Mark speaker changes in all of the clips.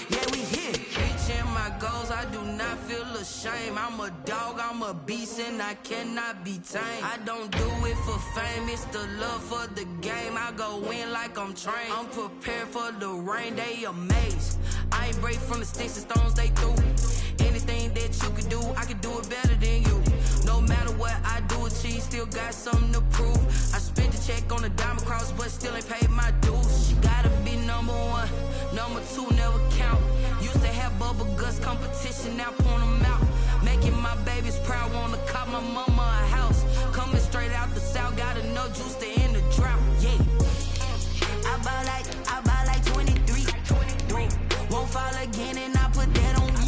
Speaker 1: Yeah, we here. Reaching my goals, I do not feel ashamed. I'm a dog, I'm a beast, and I cannot be tamed. I don't do it for fame, it's the love for the game. I go in like I'm trained. I'm prepared for the rain, they amazed. I ain't break from the sticks and stones they threw. Anything that you can do, I can do it better than you. No matter what I do, achieve, still got something to prove. I spent the check on the diamond cross, but still ain't paid my dues. You gotta be number one, number two never count. Used to have bubble guts competition, now point them out. Making my babies proud, wanna cop my mama a house. Coming straight out the south, got enough juice to end the drought. Yeah, I buy like 23. Won't fall again, and I put that on me.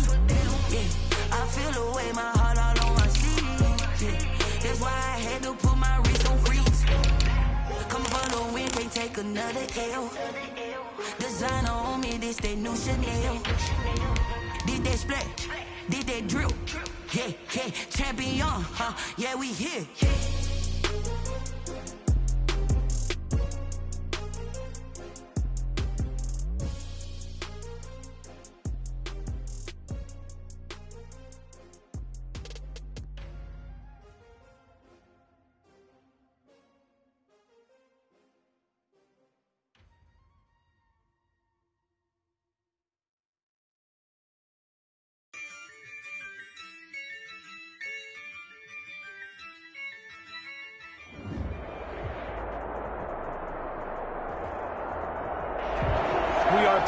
Speaker 1: Yeah, I feel the way, my heart all on my sleeve. Yeah, that's why I had to put my wrist on freeze. Come for the win, can't take another L. Designer on me, this that new Chanel. Did that splat, did that drill. Yeah, yeah, champion, yeah, we here.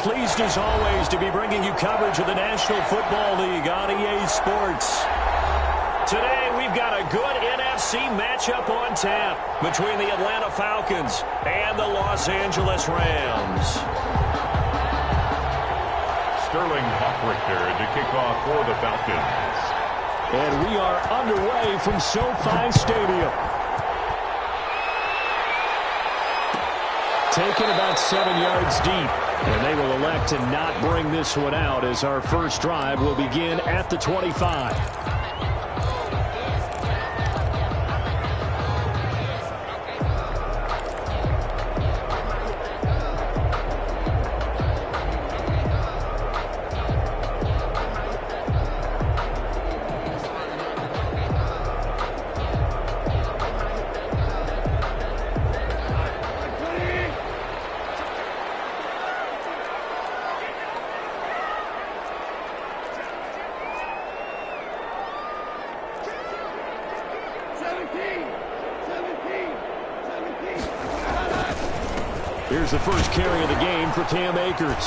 Speaker 2: Pleased as always to be bringing you coverage of the National Football League on EA Sports. Today we've got a good NFC matchup on tap between the Atlanta Falcons and the Los Angeles Rams.
Speaker 3: Sterling Hockrichter to kick off for the Falcons.
Speaker 2: And we are underway from SoFi Stadium. Taken about 7 yards deep. And they will elect to not bring this one out as our first drive will begin at the 25. Here's the first carry of the game for Cam Akers.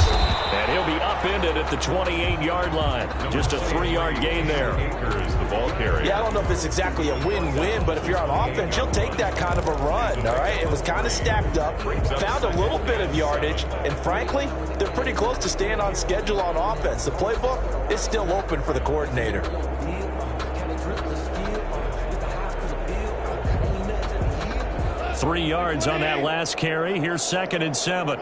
Speaker 2: And he'll be upended at the 28-yard line. Just a 3-yard gain there.
Speaker 3: Akers, the ball carrier.
Speaker 4: Yeah, I don't know if it's exactly a win-win, but if you're on offense, you'll take that kind of a run, all right? It was kind of stacked up, found a little bit of yardage, and frankly, they're pretty close to staying on schedule on offense. The playbook is still open for the coordinator.
Speaker 2: 3 yards on that last carry. Here's 2nd and 7.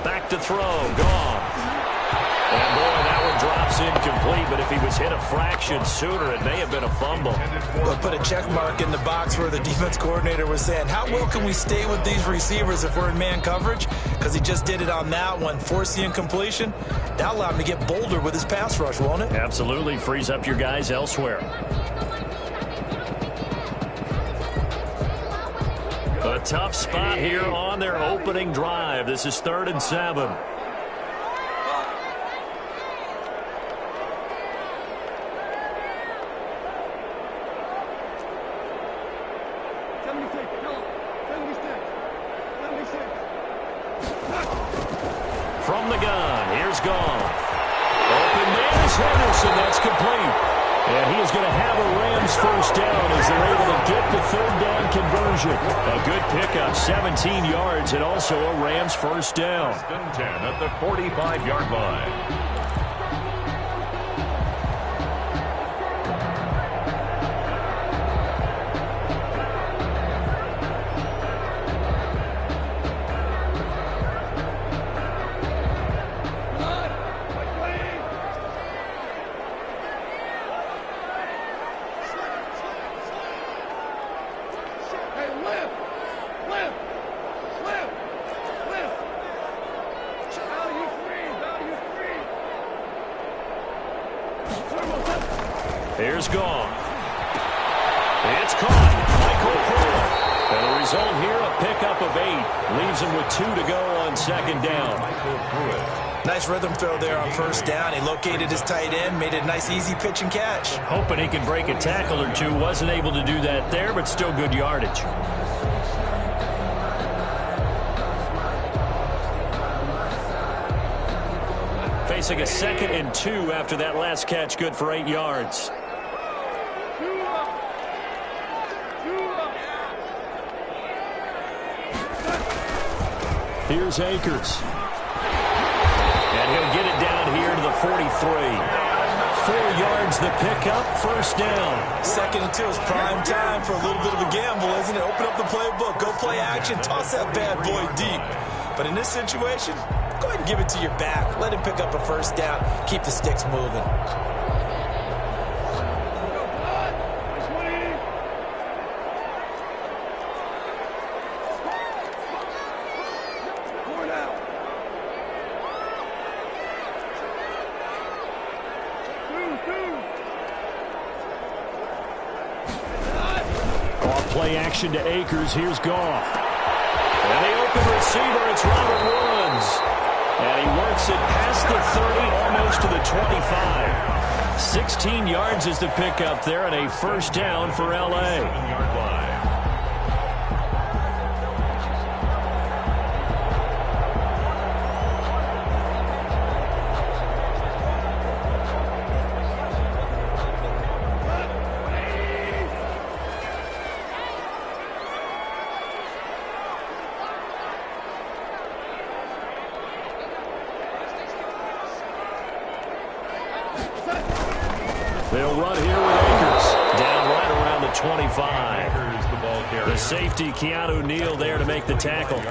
Speaker 2: Back to throw. Gone. And boy, that one drops incomplete, but if he was hit a fraction sooner, it may have been a fumble.
Speaker 4: We'll put a check mark in the box where the defense coordinator was saying, how well can we stay with these receivers if we're in man coverage? Because he just did it on that one, force the incompletion. That allowed him to get bolder with his pass rush, won't it?
Speaker 2: Absolutely. Frees up your guys elsewhere. A tough spot here on their opening drive. This is 3rd and 7. From the gun, here's Goff. Open man is Henderson. That's complete. And he is going to have a Rams first down as they're able to get the 3rd down conversion. A good pickup, 17 yards, and also a Rams first down.
Speaker 3: 10 at the 45-yard line.
Speaker 2: Here's Goff. It's caught. Michael Pruitt. And the result here, a pickup of 8. Leaves him with 2 to go on second down.
Speaker 3: Michael Pruitt.
Speaker 4: Nice rhythm throw there on first down. He located his tight end, made it a nice easy pitch and catch.
Speaker 2: Hoping he could break a tackle or two. Wasn't able to do that there, but still good yardage. Facing a 2nd and 2 after that last catch, good for 8 yards. Here's Akers. And he'll get it down here to the 43. 4 yards the pickup, first down.
Speaker 4: 2nd and 2 is prime time for a little bit of a gamble, isn't it? Open up the playbook, go play action, toss that bad boy deep. But in this situation, go ahead and give it to your back. Let him pick up a first down. Keep the sticks moving.
Speaker 2: Play action to Akers. Here's Goff. And the open receiver, it's Robert Woods. And he works it past the 30, almost to the 25. 16 yards is the pickup there, and a first down for L.A.
Speaker 3: 7-yard line.
Speaker 2: They'll run here with Akers. Down right around the 25.
Speaker 3: Akers, the ball carrier.
Speaker 2: The safety, Keanu Neal, there to make the tackle.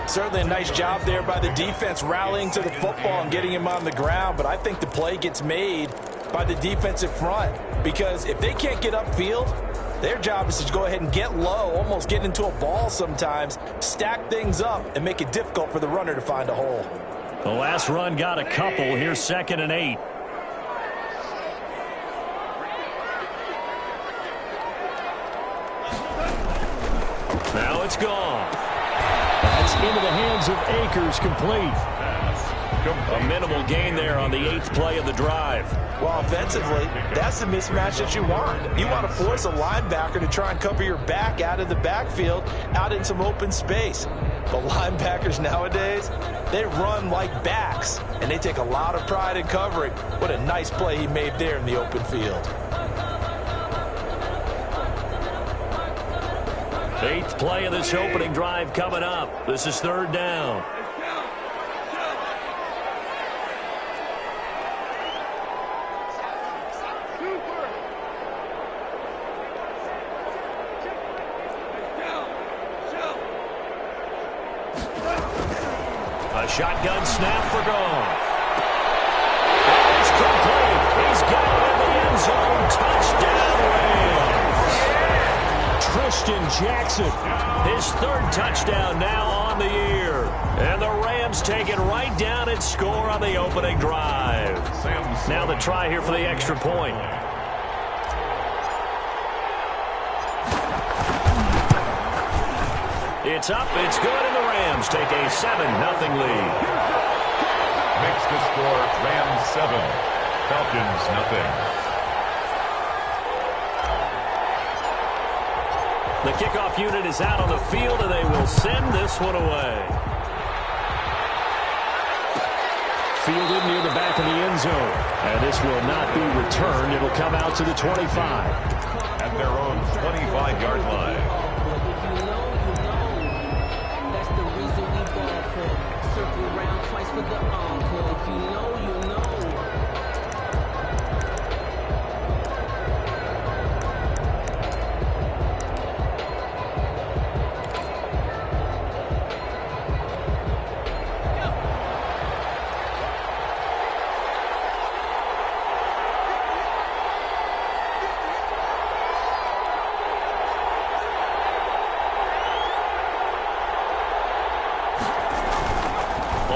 Speaker 4: Certainly a nice job there by the defense rallying to the football and getting him on the ground, but I think the play gets made by the defensive front because if they can't get upfield, their job is to go ahead and get low, almost get into a ball sometimes, stack things up, and make it difficult for the runner to find a hole.
Speaker 2: The last run got a couple. Here's 2nd and 8. Now it's gone. That's into the hands of Akers, complete. A minimal gain there on the 8th play of the drive.
Speaker 4: Well, offensively, that's the mismatch that you want. You want to force a linebacker to try and cover your back out of the backfield, out in some open space. The linebackers nowadays, they run like backs, and they take a lot of pride in covering. What a nice play he made there in the open field.
Speaker 2: 8th play of this opening drive coming up. This is 3rd down. A shotgun snap for Goff. It's complete. He's got it in the end zone. Touchdown, Rams. Tristan Jackson, his 3rd touchdown now on the year. And the Rams take it right down and score on the opening drive. Now the try here for the extra point. It's up, it's good, and the Rams take a 7-0 lead.
Speaker 3: Makes the score Rams 7, Falcons 0.
Speaker 2: The kickoff unit is out on the field, and they will send this one away. Fielded near the back of the end zone. And this will not be returned. It'll come out to the 25.
Speaker 3: At their own 25-yard line.
Speaker 5: For the encore, if you know, you know.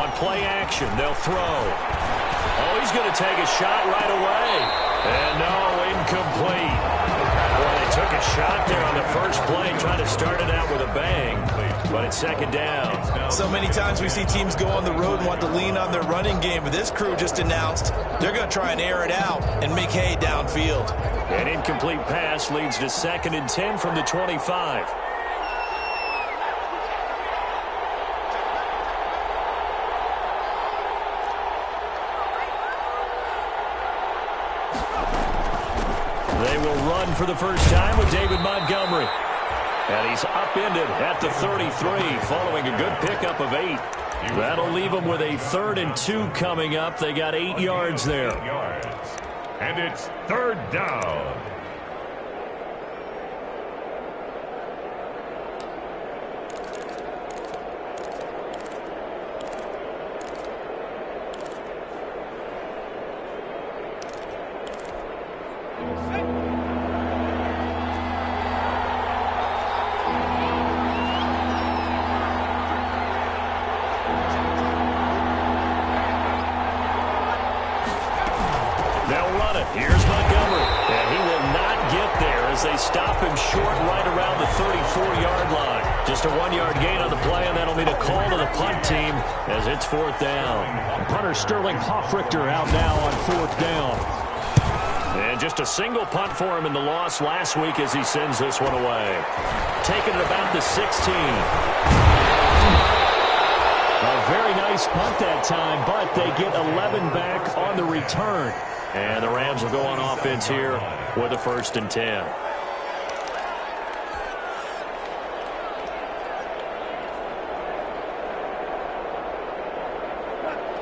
Speaker 2: On play action, they'll throw. Oh, he's going to take a shot right away. And no, incomplete. Well, they took a shot there on the first play, trying to start it out with a bang. But it's second down.
Speaker 4: So many times we see teams go on the road and want to lean on their running game. But this crew just announced they're going to try and air it out and make hay downfield.
Speaker 2: An incomplete pass leads to 2nd and 10 from the 25. They will run for the first time with David Montgomery. And he's upended at the 33 following a good pickup of 8. That'll leave them with a 3rd and 2 coming up. They got 8 yards there.
Speaker 3: And it's 3rd down.
Speaker 2: Here's Montgomery, and he will not get there as they stop him short right around the 34-yard line. Just a 1-yard gain on the play, and that'll mean a call to the punt team as it's 4th down.
Speaker 6: Punter Sterling Hoffrichter out now on 4th down.
Speaker 2: And just a single punt for him in the loss last week as he sends this one away. Taking it about the 16.
Speaker 6: A very nice punt that time, but they get 11 back on the return.
Speaker 2: And the Rams will go on offense here with a 1st and 10.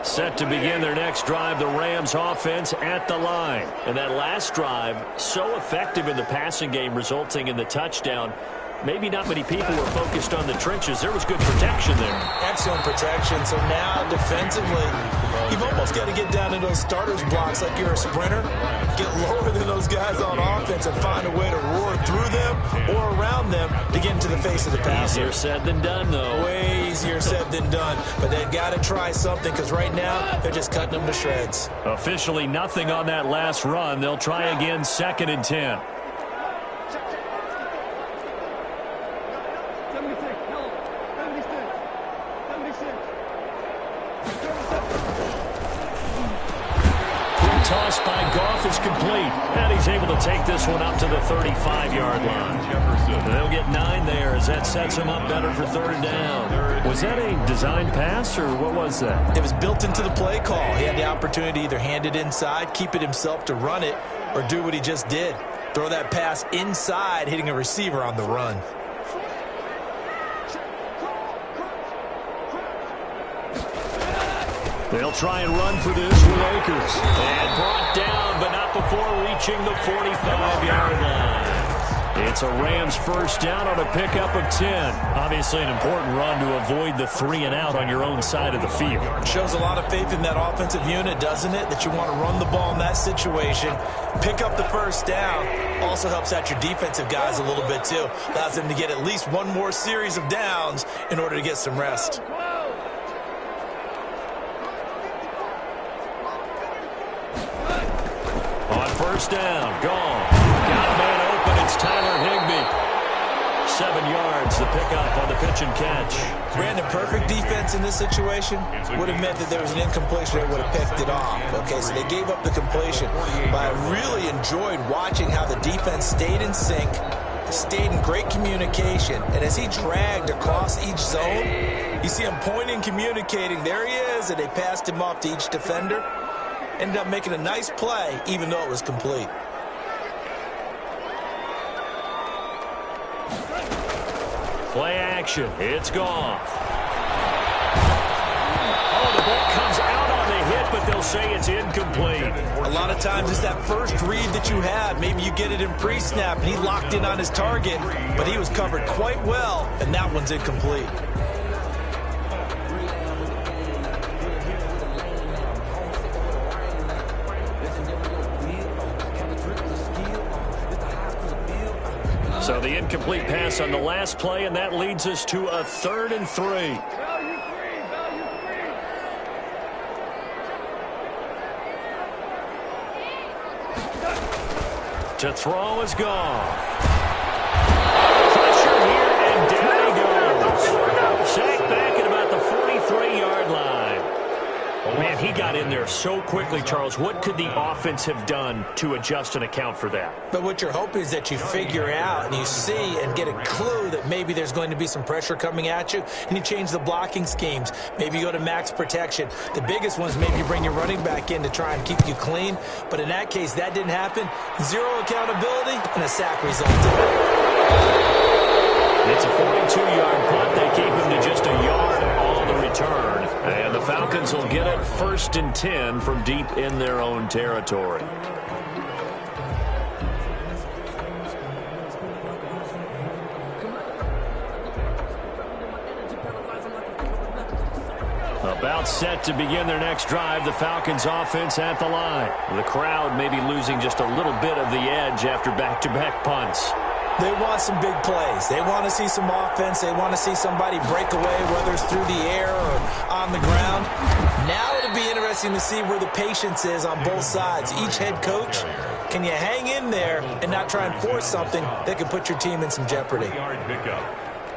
Speaker 2: Set to begin their next drive, the Rams offense at the line. And that last drive, so effective in the passing game, resulting in the touchdown. Maybe not many people were focused on the trenches. There was good protection there.
Speaker 4: Excellent protection. So now defensively, you've almost got to get down to those starters blocks like you're a sprinter. Get lower than those guys on offense and find a way to roar through them or around them to get into the face of the passer.
Speaker 2: Easier said than done, though.
Speaker 4: Way easier said than done. But they've got to try something because right now they're just cutting them to shreds.
Speaker 2: Officially nothing on that last run. They'll try again 2nd and 10. Toss by Goff is complete, and he's able to take this one up to the 35-yard line. They'll get 9 there as that sets him up better for 3rd down. Was that a design pass, or what was that?
Speaker 4: It was built into the play call. He had the opportunity to either hand it inside, keep it himself to run it, or do what he just did. Throw that pass inside, hitting a receiver on the run.
Speaker 2: They'll try and run for this with Akers. And brought down, but not before reaching the 45-yard line. It's a Rams 1st down on a pickup of 10. Obviously an important run to avoid the 3-and-out on your own side of the field.
Speaker 4: It shows a lot of faith in that offensive unit, doesn't it? That you want to run the ball in that situation. Pick up the 1st down. Also helps out your defensive guys a little bit, too. Allows them to get at least one more series of downs in order to get some rest.
Speaker 2: On 1st down, gone. Got a man open. It's Tyler Higbee. 7 yards, the pickup on the pitch and catch.
Speaker 4: Brandon, perfect defense in this situation would have meant that there was an incompletion. They would have picked it off. Okay, so they gave up the completion. But I really enjoyed watching how the defense stayed in sync, stayed in great communication. And as he dragged across each zone, you see him pointing, communicating. There he is, and they passed him off to each defender. Ended up making a nice play, even though it was complete.
Speaker 2: Play action. It's Goff. Oh, the ball comes out on the hit, but they'll say it's incomplete.
Speaker 4: A lot of times it's that first read that you have. Maybe you get it in pre-snap, and he locked in on his target, but he was covered quite well, and that one's incomplete.
Speaker 2: So the incomplete pass on the last play, and that leads us to a 3rd and 3. To throw is gone. Pressure here, and down he goes. Sacked back at about the 43-yard line. Man, he got in there so quickly, Charles. What could the offense have done to adjust and account for that?
Speaker 4: But what you're hoping is that you figure out and you see and get a clue that maybe there's going to be some pressure coming at you, and you change the blocking schemes. Maybe you go to max protection. The biggest one is maybe you bring your running back in to try and keep you clean. But in that case, that didn't happen. Zero accountability, and a sack resulted.
Speaker 2: It's a 42-yard punt. They keep him to just a yard on the return. And the Falcons will get it 1st and 10 from deep in their own territory. About set to begin their next drive, the Falcons offense at the line. The crowd may be losing just a little bit of the edge after back-to-back punts.
Speaker 4: They want some big plays. They want to see some offense. They want to see somebody break away, whether it's through the air or on the ground. Now it'll be interesting to see where the patience is on both sides. Each head coach, can you hang in there and not try and force something that could put your team in some jeopardy?
Speaker 3: Yard pickup.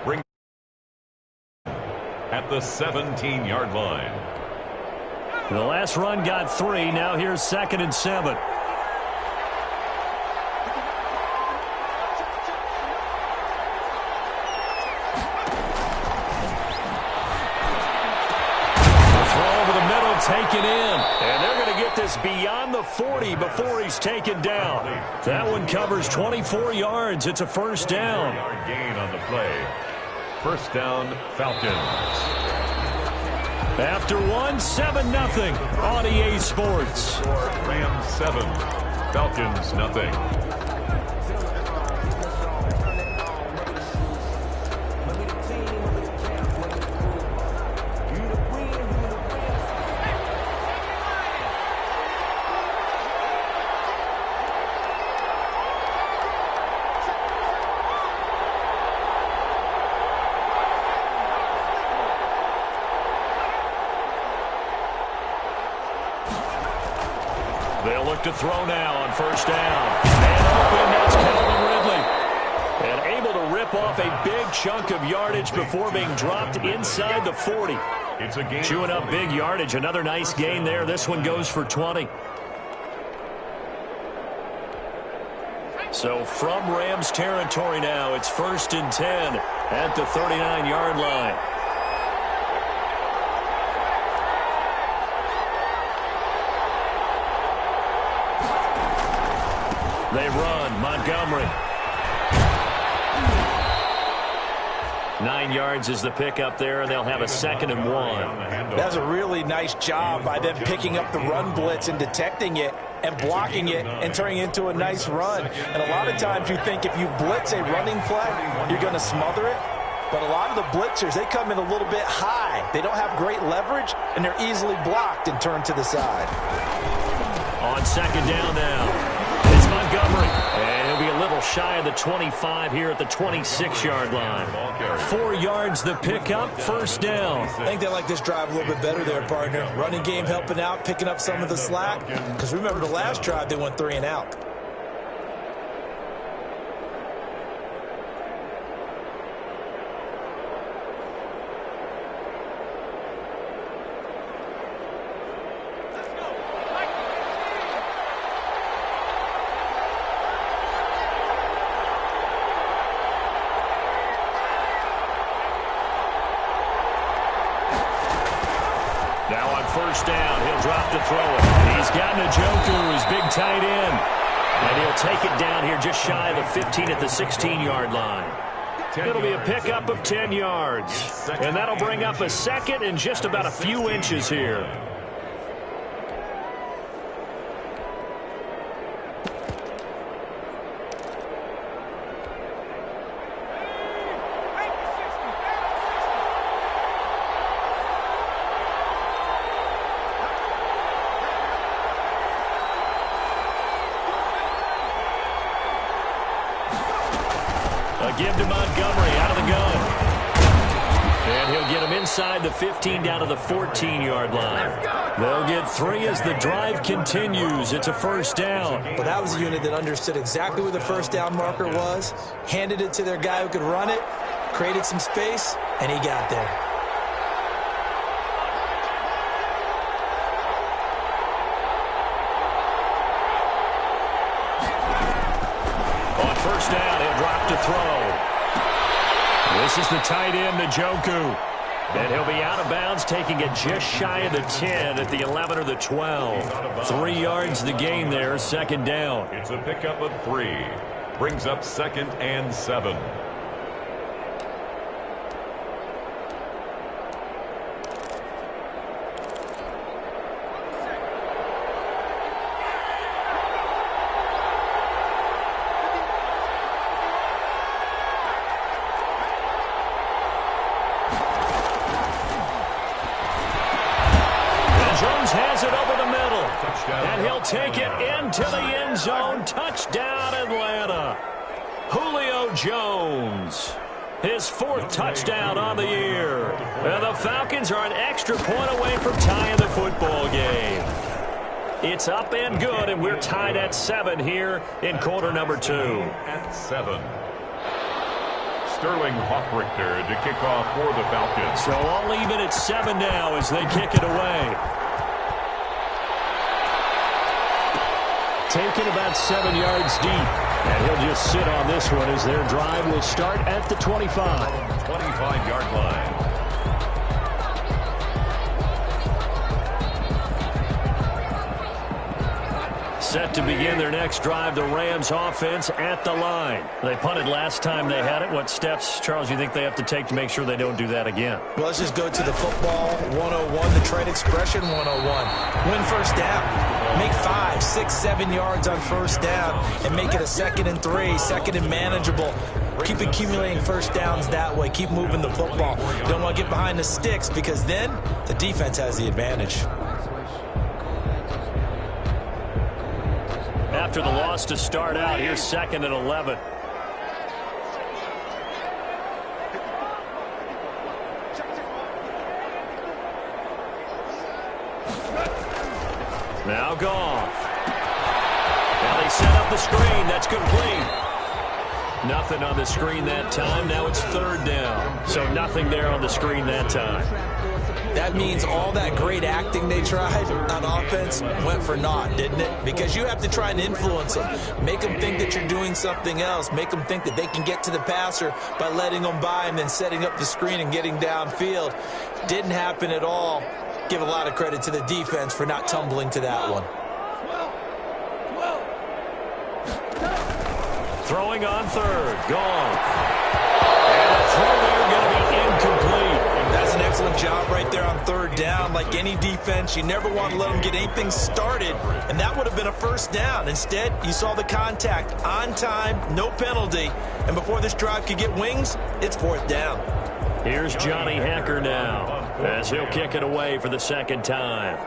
Speaker 3: Bring at the 17-yard line.
Speaker 2: The last run got 3. Now here's 2nd and 7. Taken in, and they're going to get this beyond the 40 before he's taken down. That one covers 24 yards. It's a 1st down.
Speaker 3: Yard gain on the play. 1st down, Falcons.
Speaker 2: After 7-0 on EA Sports.
Speaker 3: Rams 7, Falcons nothing.
Speaker 2: They'll look to throw now on 1st down. And open, that's Calvin Ridley. And able to rip off a big chunk of yardage before being dropped inside the 40.
Speaker 3: It's a gain.
Speaker 2: Chewing up big yardage. Another nice gain there. This one goes for 20. So from Rams territory now, it's 1st and 10 at the 39-yard line. They run. Montgomery. 9 yards is the pickup there, and they'll have a 2nd and 1.
Speaker 4: That's a really nice job by them picking up the run blitz and detecting it and blocking it and turning it into a nice run. And a lot of times you think if you blitz a running play, you're going to smother it. But a lot of the blitzers, they come in a little bit high. They don't have great leverage, and they're easily blocked and turned to the side.
Speaker 2: On 2nd down now. It's Montgomery. And he'll be a little shy of the 25 here at the 26-yard line. 4 yards the pickup, 1st down.
Speaker 4: I think they like this drive a little bit better there, partner. Running game helping out, picking up some of the slack. Because remember the last drive, they went 3 and out.
Speaker 2: Now on 1st down, he'll drop to throw it. He's got Njoku, his big tight end. And he'll take it down here just shy of the 15 at the 16-yard line. It'll be a pickup of 10 yards. And that'll bring up a 2nd and just about a few inches here. A give to Montgomery out of the gun. And he'll get him
Speaker 6: inside the 15 down to the 14-yard line. They'll get 3 as the drive continues. It's a first down.
Speaker 4: Well, that was a unit that understood exactly where the first down marker was, handed it to their guy who could run it, created some space, and he got there.
Speaker 6: On first down, he'll drop to throw. This is the tight end, Njoku. And he'll be out of bounds, taking it just shy of the 10 at the 11 or the 12. 3 yards the gain there, second down.
Speaker 3: It's a pickup of 3. Brings up 2nd and 7.
Speaker 6: And he'll take it into the end zone. Touchdown, Atlanta. Julio Jones. His 4th touchdown on the year. And the Falcons are an extra point away from tying the football game. It's up and good, and we're tied at 7 here in quarter number 2.
Speaker 3: At 7. Sterling Hockrichter to kick off for the Falcons.
Speaker 6: So all even at 7 now as they kick it away. Taken about 7 yards deep. And he'll just sit on this one as their drive will start at the 25.
Speaker 3: 25-yard line.
Speaker 6: Set to begin their next drive, the Rams offense at the line. They punted last time they had it. What steps, Charles, you think they have to take to make sure they don't do that again?
Speaker 4: Well, let's just go to the football 101, the trade expression 101. Win first down. Make 5, 6, 7 yards on first down and make it a 2nd and 3, 2nd and manageable. Keep accumulating first downs that way. Keep moving the football. You don't want to get behind the sticks because then the defense has the advantage.
Speaker 6: After the loss to start out, here's 2nd and 11. Now Goff. Now they set up the screen. That's complete. Nothing on the screen that time. Now it's 3rd down. So nothing there on the screen that time.
Speaker 4: That means all that great acting they tried on offense went for naught, didn't it? Because you have to try and influence them. Make them think that you're doing something else. Make them think that they can get to the passer by letting them by and then setting up the screen and getting downfield. Didn't happen at all. Give a lot of credit to the defense for not tumbling to that one.
Speaker 6: Throwing on 3rd. Gone. And the throw there going to be incomplete.
Speaker 4: That's an excellent job right there on 3rd down. Like any defense, you never want to let them get anything started, and that would have been a first down. Instead, you saw the contact on time, no penalty, and before this drive could get wings, it's 4th down.
Speaker 6: Here's Johnny Hekker now as he'll kick it away for the 2nd time.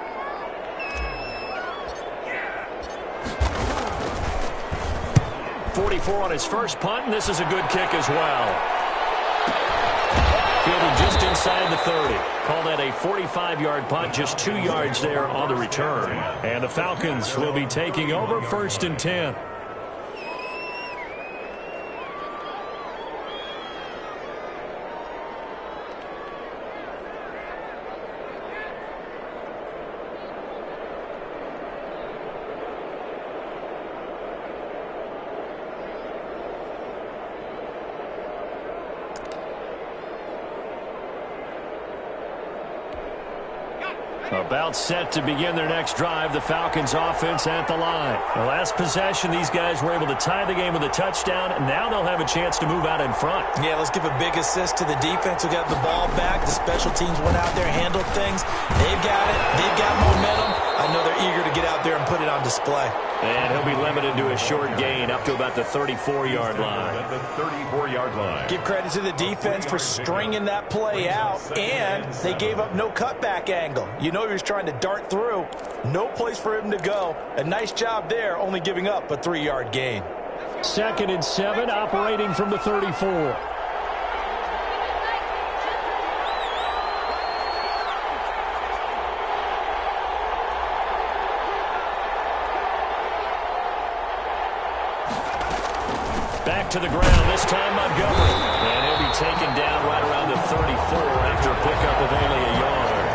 Speaker 6: .44 on his first punt, and this is a good kick as well. Fielded just inside the 30. Call that a 45-yard punt, just 2 yards there on the return. And the Falcons will be taking over 1st and 10. About set to begin their next drive, the Falcons offense at the line. The last possession, these guys were able to tie the game with a touchdown, and now they'll have a chance to move out in front.
Speaker 4: Yeah, let's give a big assist to the defense who got the ball back. The special teams went out there, handled things. They've got it. They've got momentum. I know they're eager to get out there and put it on display.
Speaker 6: And he'll be limited to a short gain up to about the 34-yard line.
Speaker 3: At the 34-yard line.
Speaker 4: Give credit to the defense for stringing that play out, and they gave up no cutback angle. You know he was trying to dart through. No place for him to go. A nice job there, only giving up a 3-yard gain.
Speaker 6: 2nd and 7, operating from the 34. Back to the ground, this time Montgomery. And he'll be taken down right around the 34 after a pickup of only a yard.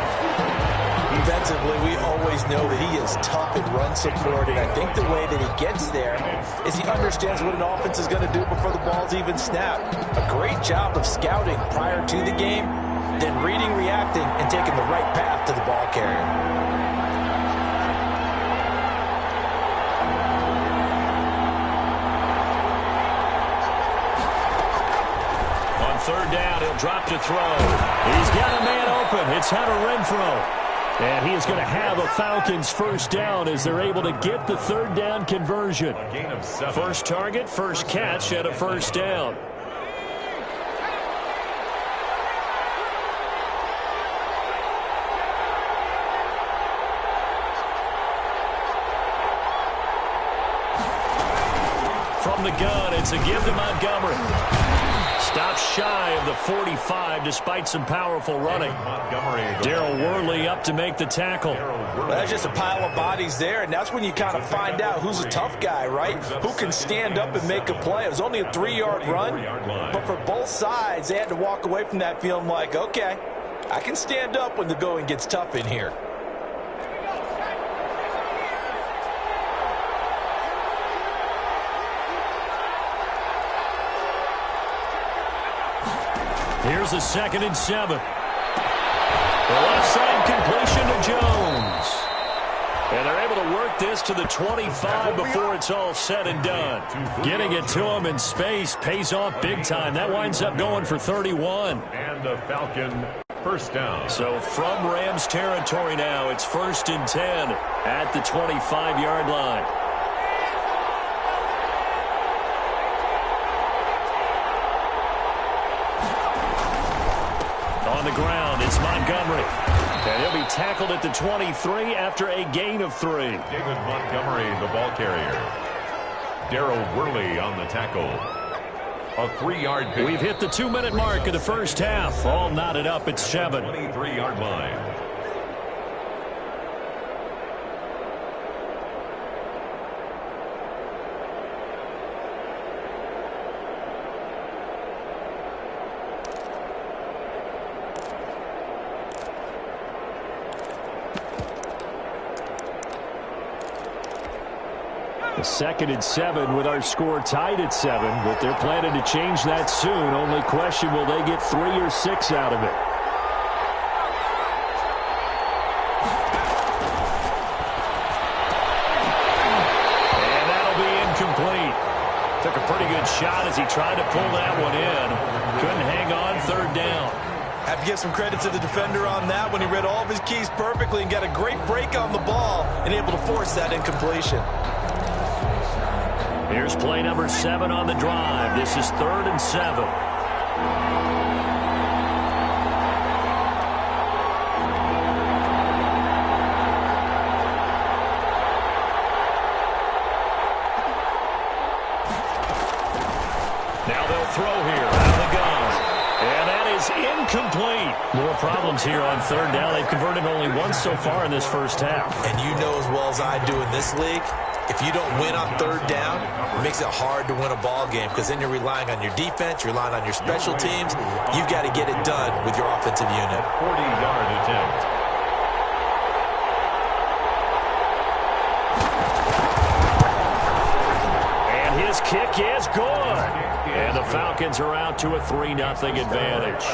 Speaker 4: Defensively, we always know that he is tough at run support, and I think the way that he gets there is he understands what an offense is going to do before the ball's even snapped. A great job of scouting prior to the game, then reading, reacting, and taking the right path to the ball carrier.
Speaker 6: Third down, he'll drop to throw. He's got a man open. It's Hunter Renfrow. And he is going to have a Falcons first down as they're able to get the third down conversion. First target, first catch, and a first down. From the gun, it's a give to Montgomery. Stops shy of the 45 despite some powerful running. Daryl Worley up to make the tackle.
Speaker 4: Well, that's just a pile of bodies there, and that's when you kind of find out who's a tough guy, right? Who can stand up and make a play. It was only a 3-yard run, but for both sides, they had to walk away from that feeling like, okay, I can stand up when the going gets tough in here.
Speaker 6: Here's a 2nd and 7. The left side completion to Jones. And they're able to work this to the 25 before it's all said and done. Getting it to him in space pays off big time. That winds up going for 31.
Speaker 3: And the Falcon first down.
Speaker 6: So from Rams territory now, it's 1st and 10 at the 25-yard line. On the ground, it's Montgomery. And he'll be tackled at the 23 after a gain of 3.
Speaker 3: David Montgomery, the ball carrier. Daryl Worley on the tackle. A 3-yard pick.
Speaker 6: We've hit the 2-minute mark of the first half. All knotted up at 7.
Speaker 3: 23-yard line.
Speaker 6: A 2nd and 7 with our score tied at 7, but they're planning to change that soon. Only question, will they get 3 or 6 out of it? And that'll be incomplete. Took a pretty good shot as he tried to pull that one in. Couldn't hang on, 3rd down.
Speaker 4: Have to give some credit to the defender on that when he read all of his keys perfectly and got a great break on the ball and able to force that incompletion.
Speaker 6: Here's play number 7 on the drive. This is 3rd and 7. Now they'll throw here out of the gun. And that is incomplete. More problems here on 3rd down. They've converted only once so far in this first half.
Speaker 4: And you know as well as I do in this league, if you don't win on 3rd down, it makes it hard to win a ball game because then you're relying on your defense, you're relying on your special teams. You've got to get it done with your offensive unit.
Speaker 3: 40-yard attempt.
Speaker 6: And his kick is good. And the Falcons are out to a 3-0 advantage.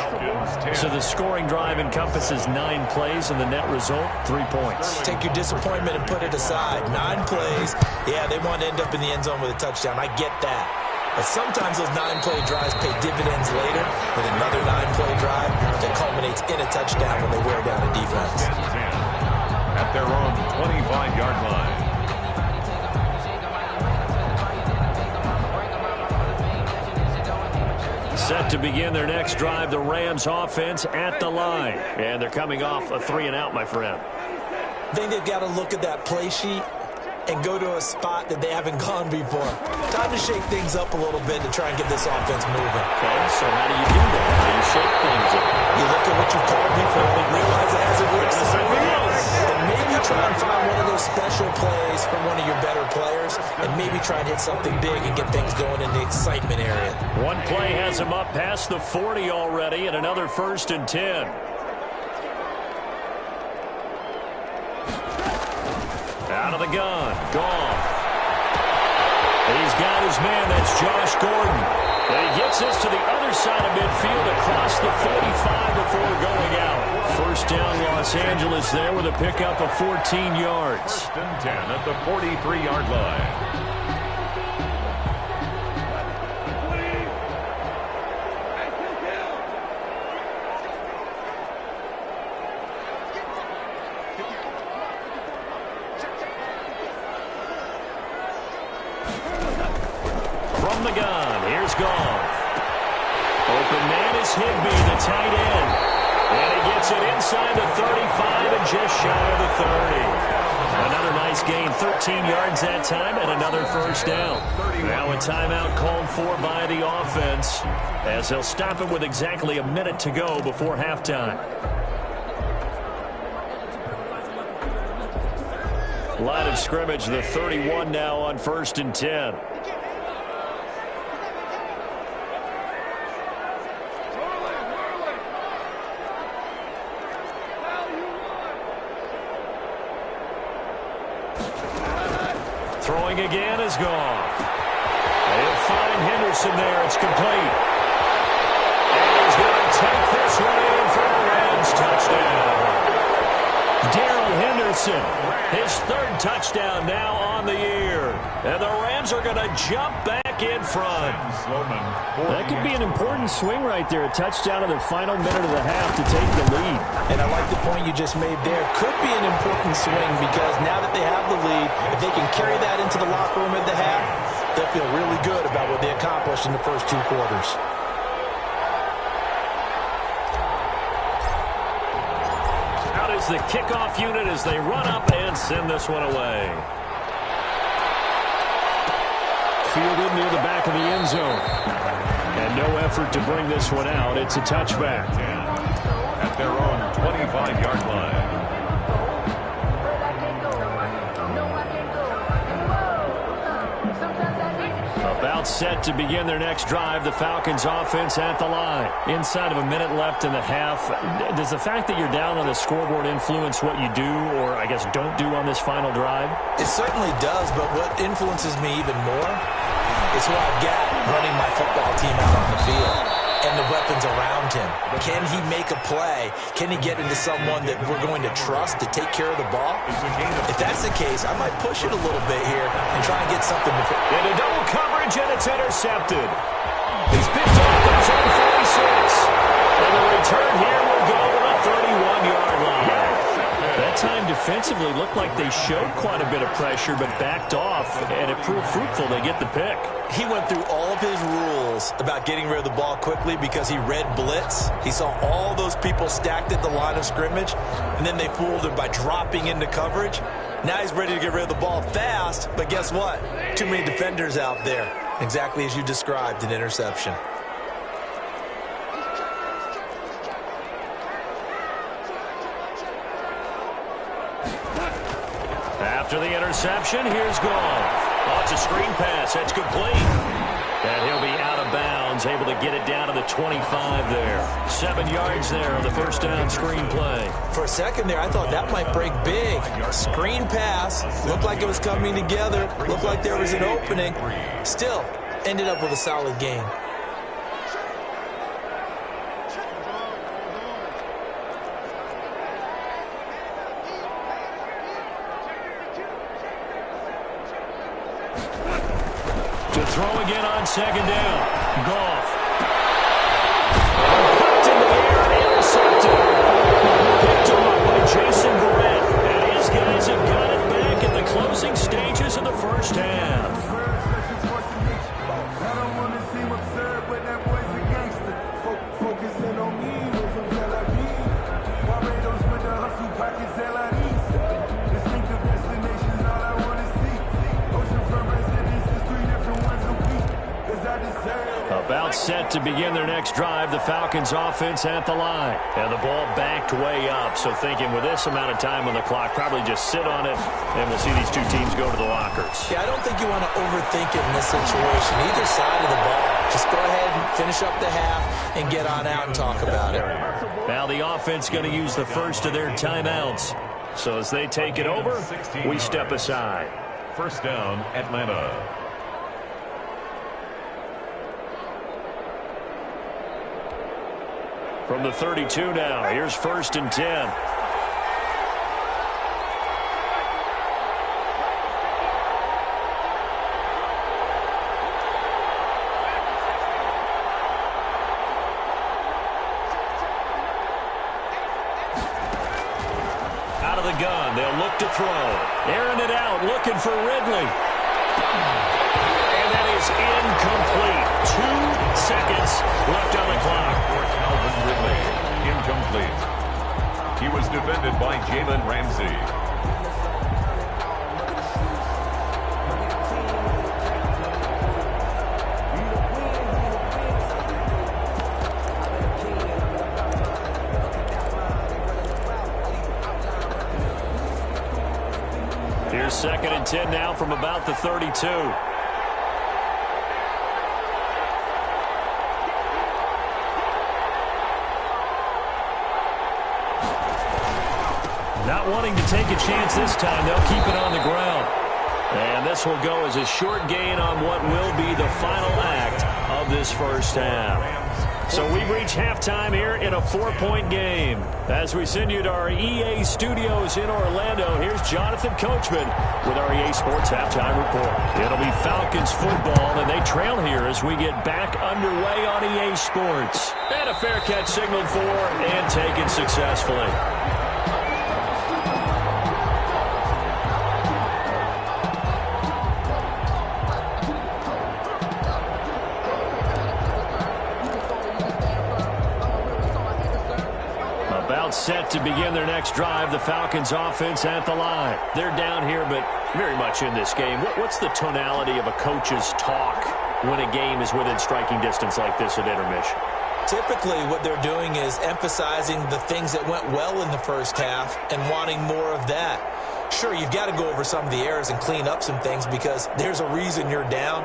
Speaker 6: So the scoring drive encompasses 9 plays, and the net result, 3 points.
Speaker 4: Take your disappointment and put it aside. 9 plays. Yeah, they want to end up in the end zone with a touchdown. I get that. But sometimes those 9-play drives pay dividends later with another 9-play drive that culminates in a touchdown when they wear down a defense.
Speaker 3: At their own 25-yard line.
Speaker 6: Set to begin their next drive, the Rams offense at the line. And they're coming off a 3-and-out, my friend.
Speaker 4: I think they've got to look at that play sheet and go to a spot that they haven't gone before. Time to shake things up a little bit to try and get this offense moving.
Speaker 6: Okay, so how do you do that? How do you shake things up?
Speaker 4: You look at what you've called before and realize it hasn't worked. And maybe try and find one of those special plays from one of your better players and maybe try and hit something big and get things going in the excitement area.
Speaker 6: One play has him up past the 40 already, and another 1st and 10. Out of the gun. Goff. He's got his man. That's Josh Gordon. And he gets this to the other side of midfield across the 45 before going out. First down, Los Angeles there with a pickup of 14 yards.
Speaker 3: 1st and 10 at the 43-yard line.
Speaker 6: From the gun, here's Goff. Open man is Higbee, the tight end. And he gets it inside the 35 and just shy of the 30. Another nice gain, 13 yards that time, and another first down. Now a timeout called for by the offense, as they'll stop it with exactly a minute to go before halftime. Line of scrimmage, the 31 now on 1st and 10. Throwing again is Goff. They'll find Henderson there. It's complete. And he's going to take this one in for a Rams touchdown. Darrell Henderson, his 3rd touchdown now on the year. And the Rams are going to jump back in front.
Speaker 2: That could be an important swing right there. A touchdown in the final minute of the half to take the lead.
Speaker 4: And I like the point you just made there. Could be an important swing because now that they have the lead, if they can carry that into the locker room at the half, they'll feel really good about what they accomplished in the first 2 quarters.
Speaker 6: Out is the kickoff unit as they run up and send this one away.
Speaker 2: Fielded near the back of the end zone. And no effort to bring this one out. It's a touchback.
Speaker 3: At their own 25-yard line.
Speaker 6: About set to begin their next drive. The Falcons offense at the line. Inside of a minute left in the half. Does the fact that you're down on the scoreboard influence what you do, or I guess don't do on this final drive?
Speaker 4: It certainly does, but what influences me even more is who I've got running my football team out on the field and the weapons around him. Can he make a play? Can he get into someone that we're going to trust to take care of the ball? If that's the case, I might push it a little bit here and try and get something.
Speaker 6: Into double coverage, and it's intercepted. He's picked off at his own 46. And the return here will go to the 31-yard line. That time defensively looked like they showed quite a bit of pressure but backed off, and it proved fruitful. They get the pick.
Speaker 4: He went through all of his rules about getting rid of the ball quickly because he read blitz. He saw all those people stacked at the line of scrimmage, and then they fooled him by dropping into coverage. Now he's ready to get rid of the ball fast, but guess what? Too many defenders out there. Exactly as you described, an interception.
Speaker 6: After the interception, here's Goff. Oh, it's a screen pass. That's complete. And he'll be out of bounds, able to get it down to the 25 there. 7 yards there on the first down screen play.
Speaker 4: For a second there, I thought that might break big. Screen pass. Looked like it was coming together. Looked like there was an opening. Still, ended up with a solid gain.
Speaker 6: To throw again on second down. Goff. Picked in the air and intercepted. Picked up by Jason Verrett. And his guys have got it back in the closing stages of the first half. About About set to begin their next drive, the Falcons offense at the line. And the ball backed way up, so thinking with this amount of time on the clock, probably just sit on it, and we'll see these two teams go to the lockers.
Speaker 4: Yeah, I don't think you want to overthink it in this situation. Either side of the ball. Just go ahead and finish up the half and get on out and talk about it.
Speaker 6: Now the offense going to use the first of their timeouts. So as they take it over, we step aside.
Speaker 3: First down, Atlanta.
Speaker 6: From the 32 now, here's 1st and 10. Out of the gun, they'll look to throw. Airing it out, looking for Ridley. And that is incomplete. 2 seconds left on the clock.
Speaker 3: Calvin Ridley, incomplete. He was defended by Jalen Ramsey.
Speaker 6: Here's 2nd and 10 now from about the 32. Not wanting to take a chance this time, they'll keep it on the ground. And this will go as a short gain on what will be the final act of this first half. So we've reached halftime here in a 4-point game. As we send you to our EA studios in Orlando, here's Jonathan Coachman with our EA Sports Halftime Report. It'll be Falcons football, and they trail here as we get back underway on EA Sports. And a fair catch signaled for and taken successfully. Set to begin their next drive, the Falcons offense at the line. They're down here, but very much in this game. What's the tonality of a coach's talk when a game is within striking distance like this at intermission?
Speaker 4: Typically, what they're doing is emphasizing the things that went well in the first half and wanting more of that. Sure, you've got to go over some of the errors and clean up some things because there's a reason you're down.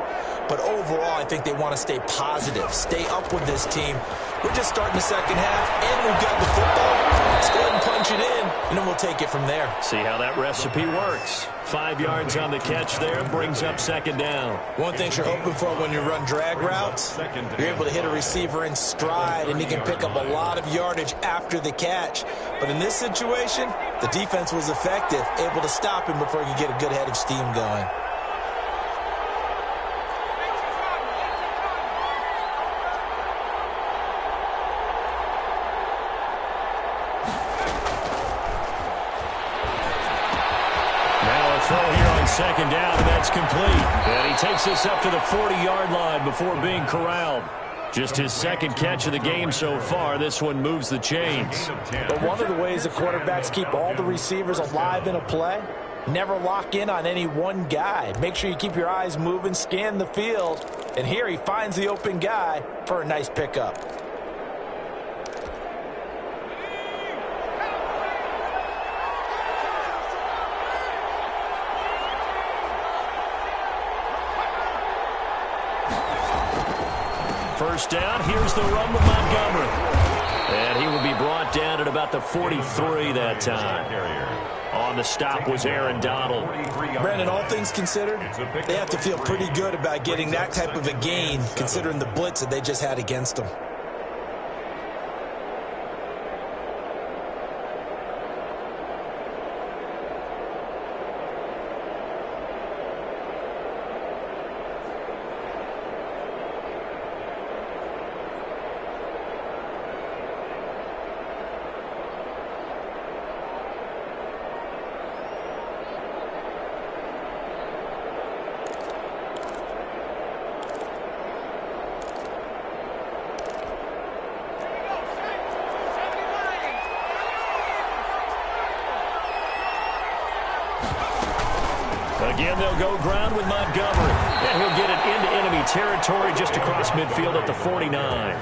Speaker 4: But overall, I think they want to stay positive, stay up with this team. We're just starting the second half, and we've got the football. Let's go ahead and punch it in, and then we'll take it from there.
Speaker 6: See how that recipe works. 5 yards on the catch there, brings up 2nd down.
Speaker 4: One thing you're hoping for when you run drag routes, you're able to hit a receiver in stride, and he can pick up a lot of yardage after the catch. But in this situation, the defense was effective, able to stop him before he could get a good head of steam going.
Speaker 6: Throw here on 2nd down, and that's complete. And he takes this up to the 40-yard line before being corralled. Just his 2nd catch of the game so far. This one moves the chains.
Speaker 4: But one of the ways the quarterbacks keep all the receivers alive in a play, never lock in on any one guy. Make sure you keep your eyes moving, scan the field. And here he finds the open guy for a nice pickup.
Speaker 6: First down, here's the run with Montgomery. And he will be brought down at about the 43 that time. On the stop was Aaron Donald.
Speaker 4: Brandon, all things considered, they have to feel pretty good about getting that type of a gain, considering the blitz that they just had against them.
Speaker 6: Again, they'll go ground with Montgomery. And he'll get it into enemy territory just across midfield at the 49.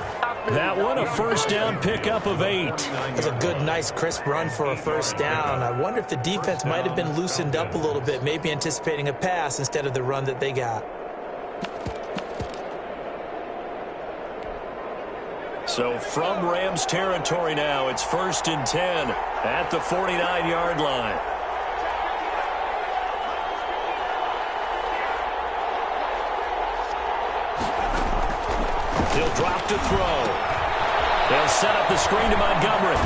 Speaker 6: That one, a first down pickup of 8.
Speaker 4: That's a good, nice, crisp run for a first down. I wonder if the defense might have been loosened up a little bit, maybe anticipating a pass instead of the run that they got.
Speaker 6: So from Rams territory now, it's 1st and 10 at the 49-yard line. He'll drop to throw. They'll set up the screen to Montgomery.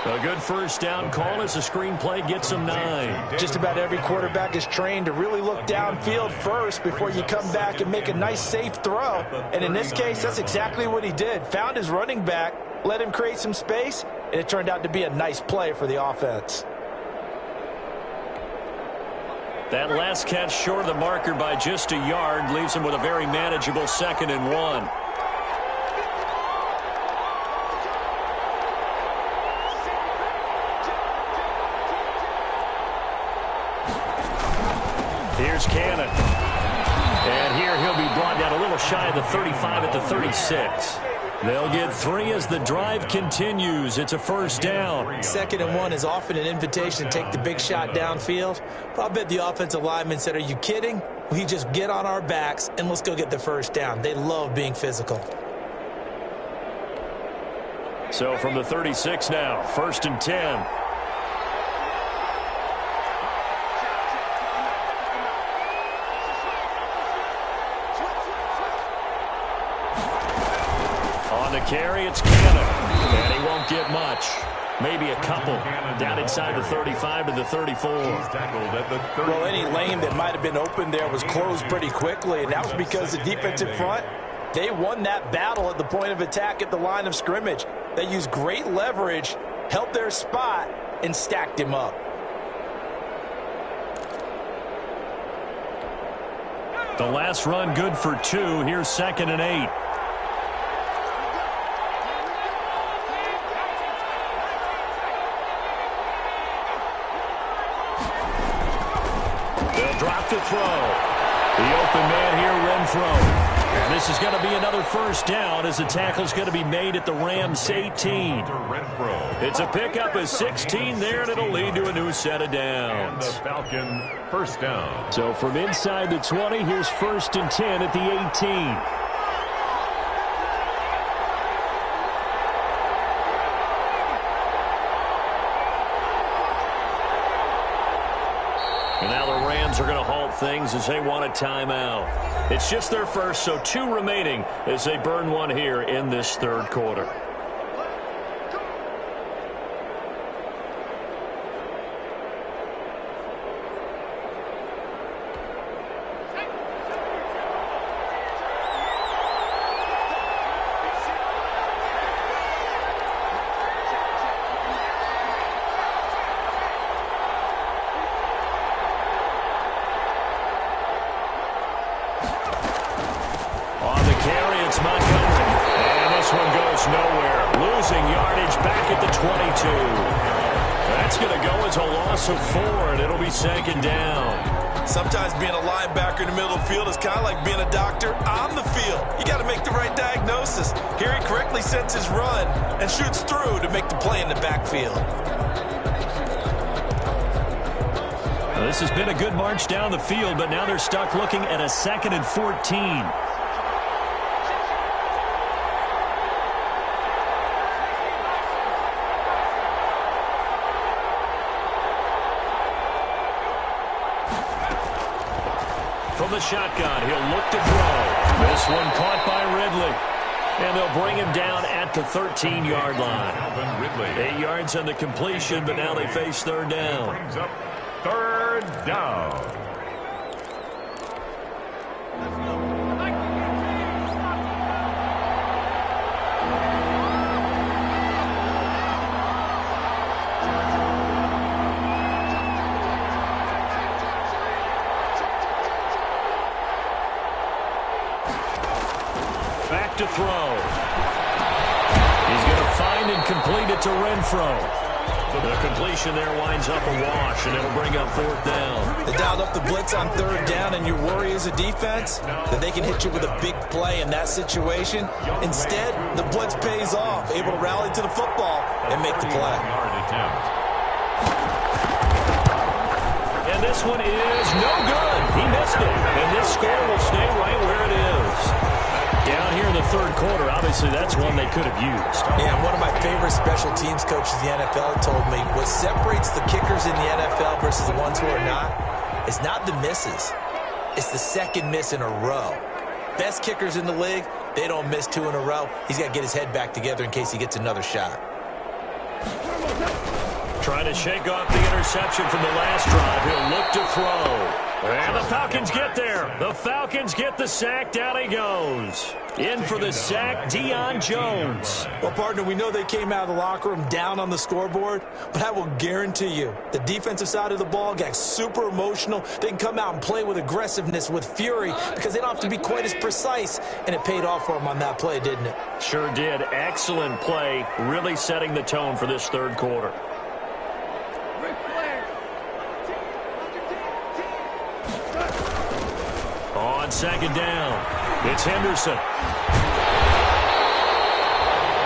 Speaker 6: A good first down call as the screenplay gets him 9.
Speaker 4: Just about every quarterback is trained to really look downfield first before you come back and make a nice, safe throw. And in this case, that's exactly what he did. Found his running back, let him create some space, and it turned out to be a nice play for the offense.
Speaker 6: That last catch short of the marker by just a yard leaves him with a very manageable 2nd and 1. Here's Cannon. And here he'll be brought down a little shy of the 35 at the 36. They'll get 3 as the drive continues. It's a first down.
Speaker 4: 2nd and 1 is often an invitation to take the big shot downfield. But I bet the offensive lineman said, are you kidding? We just get on our backs and let's go get the first down. They love being physical.
Speaker 6: So from the 36 now, 1st and 10. On the carry, it's Cannon, and he won't get much. Maybe a couple down inside the 35 to the 34.
Speaker 4: Well, any lane that might have been open there was closed pretty quickly, and that was because the defensive front, they won that battle at the point of attack at the line of scrimmage. They used great leverage, held their spot, and stacked him up.
Speaker 6: The last run good for 2. Here's 2nd and 8. Drop to throw. The open man here, Renfro. And this is going to be another first down as the tackle's going to be made at the Rams 18. It's a pickup of 16 there, and it'll lead to a new set of downs.
Speaker 3: And the Falcon first down.
Speaker 6: So from inside the 20, here's 1st and 10 at the 18. And now the Rams are going to halt things as they want a timeout. It's just their first, so 2 remaining as they burn one here in this 3rd quarter. Losing yardage back at the 22. That's going to go as a loss of 4, and it'll be 2nd down.
Speaker 4: Sometimes being a linebacker in the middle of the field is kind of like being a doctor on the field. You got to make the right diagnosis. Here he correctly sets his run and shoots through to make the play in the backfield.
Speaker 6: Well, this has been a good march down the field, but now they're stuck looking at a 2nd and 14. From the shotgun, he'll look to throw. This one caught by Ridley. And they'll bring him down at the 13-yard line. 8 yards on the completion, but now they face 3rd down.
Speaker 3: Brings up 3rd down.
Speaker 6: Back to throw. He's going to find and complete it to Renfro. The completion there winds up a wash, and it'll bring up 4th down.
Speaker 4: They dialed up the blitz on 3rd down, and your worry as a defense that they can hit you with a big play in that situation. Instead, the blitz pays off, able to rally to the football and make the play.
Speaker 6: And this one is no good. He missed it, and this score will stay right where it is. Down here in the 3rd quarter, obviously that's one they could have used.
Speaker 4: Yeah, one of my favorite special teams coaches in the NFL told me what separates the kickers in the NFL versus the ones who are not, it's not the misses. It's the second miss in a row. Best kickers in the league, they don't miss 2 in a row. He's got to get his head back together in case he gets another shot.
Speaker 6: Trying to shake off the interception from the last drive. He'll look to throw. And the Falcons get there. The Falcons get the sack. Down he goes. In for the sack, Deion Jones.
Speaker 4: Well, partner, we know they came out of the locker room down on the scoreboard, but I will guarantee you the defensive side of the ball got super emotional. They can come out and play with aggressiveness, with fury, because they don't have to be quite as precise, and it paid off for them on that play, didn't it?
Speaker 6: Sure did. Excellent play, really setting the tone for this 3rd quarter. On 2nd down, it's Henderson.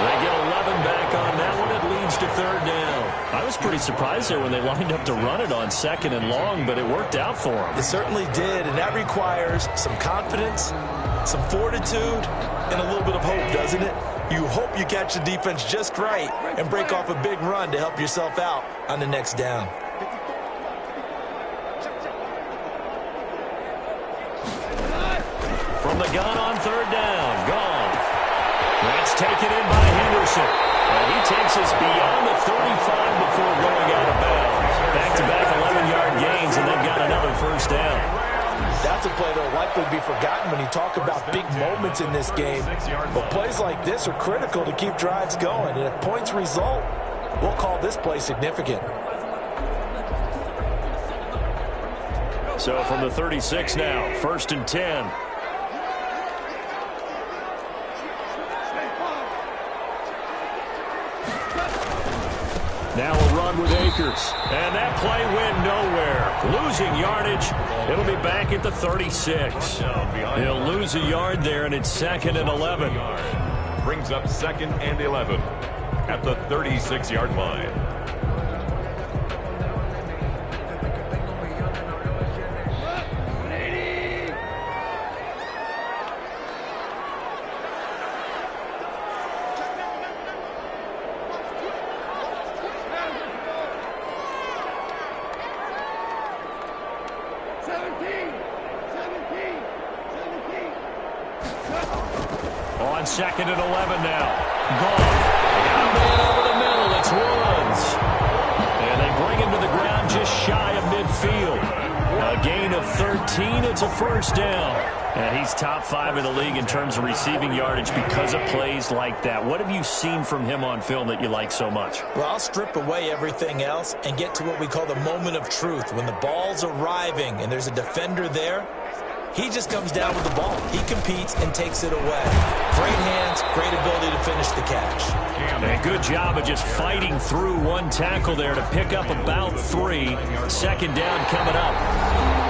Speaker 6: They get 11 back on that one. It leads to 3rd down. I was pretty surprised there when they lined up to run it on 2nd and long, but it worked out for them.
Speaker 4: It certainly did, and that requires some confidence, some fortitude, and a little bit of hope, doesn't it? You hope you catch the defense just right and break off a big run to help yourself out on the next down.
Speaker 6: From the gun on 3rd down, Goff. That's taken in by Henderson. And he takes us beyond the 35 before going out of bounds. Back-to-back 11-yard gains, and they've got another 1st down.
Speaker 4: That's a play that will likely be forgotten when you talk about big moments in this game. But plays like this are critical to keep drives going. And if points result, we'll call this play significant.
Speaker 6: So from the 36 now, 1st and 10. Now a run with Akers. And that play went nowhere. Losing yardage. It'll be back at the 36. He'll lose a yard there, and it's 2nd and 11.
Speaker 3: Brings up 2nd and 11 at the 36-yard line.
Speaker 6: On 2nd and 11 now. Goff. Got a man over the middle. It's Woods. And they bring him to the ground just shy of midfield. A gain of 13. It's a 1st down. And he's top 5 in the league in terms of receiving yardage because of plays like that. What have you seen from him on film that you like so much?
Speaker 4: Well, I'll strip away everything else and get to what we call the moment of truth. When the ball's arriving and there's a defender there, he just comes down with the ball. He competes and takes it away. Great hands, great ability to finish the catch.
Speaker 6: And good job of just fighting through one tackle there to pick up about 3. 2nd down coming up.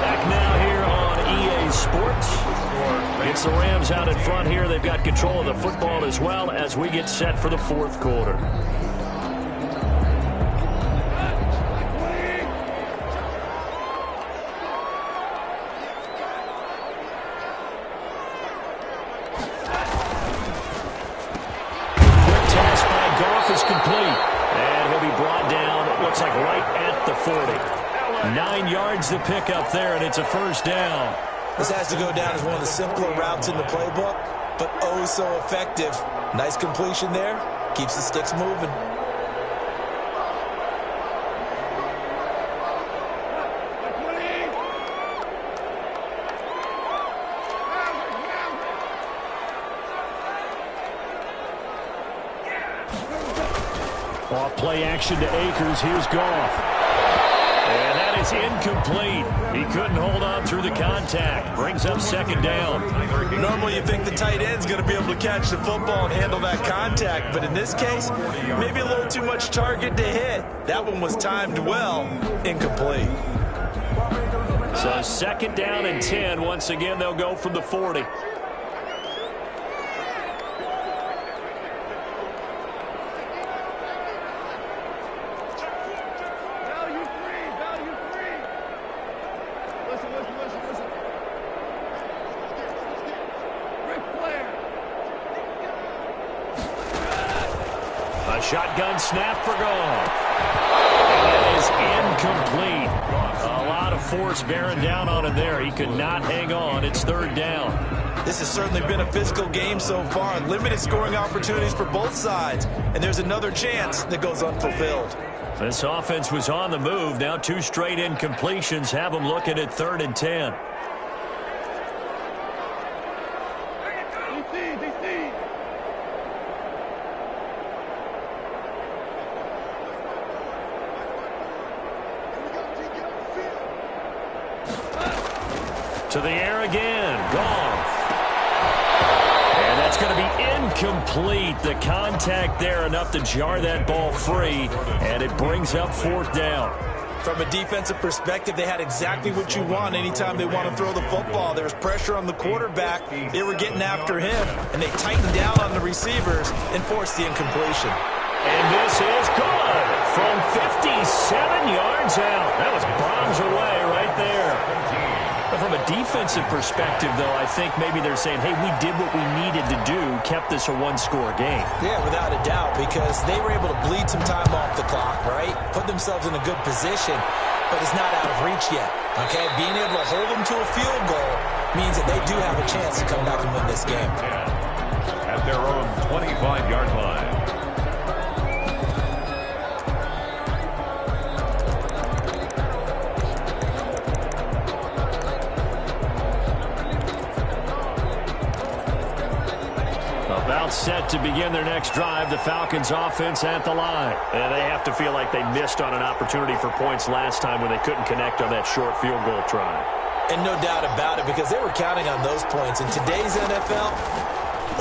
Speaker 6: Back now here on EA Sports. It's the Rams out in front here. They've got control of the football as well as we get set for the 4th quarter. Is complete, and he'll be brought down, it looks like right at the 40. 9 yards to pick up there, and it's a 1st down.
Speaker 4: This has to go down as one of the simpler routes in the playbook, but oh so effective. Nice completion there, keeps the sticks moving.
Speaker 6: Off play action to Akers. Here's Goff. And that is incomplete. He couldn't hold on through the contact. Brings up second down.
Speaker 4: Normally you think the tight end's going to be able to catch the football and handle that contact, but in this case, maybe a little too much target to hit. That one was timed well. Incomplete.
Speaker 6: So second down and 10. Once again, they'll go from the 40. A shotgun snap for Goff. And it is incomplete. A lot of force bearing down on him there. He could not hang on. It's third down.
Speaker 4: This has certainly been a physical game so far. Limited scoring opportunities for both sides. And there's another chance that goes unfulfilled.
Speaker 6: This offense was on the move. Now 2 straight incompletions have them looking at 3rd and 10. To the air again. Goff. And that's going to be incomplete. The contact there enough to jar that ball free, and it brings up 4th down.
Speaker 4: From a defensive perspective, they had exactly what you want anytime they want to throw the football. There was pressure on the quarterback. They were getting after him, and they tightened down on the receivers and forced the incompletion.
Speaker 6: And this is good from 57 yards out. That was bombs away right there. But from a defensive perspective, though, I think maybe they're saying, hey, we did what we needed to do, kept this a 1-score game.
Speaker 4: Yeah, without a doubt, because they were able to bleed some time off the clock, right? Put themselves in a good position, but it's not out of reach yet, okay? Being able to hold them to a field goal means that they do have a chance to come back and win this game.
Speaker 3: At their own 25-yard line.
Speaker 6: About set to begin their next drive, the Falcons offense at the line. And they have to feel like they missed on an opportunity for points last time when they couldn't connect on that short field goal try.
Speaker 4: And no doubt about it, because they were counting on those points. In today's NFL,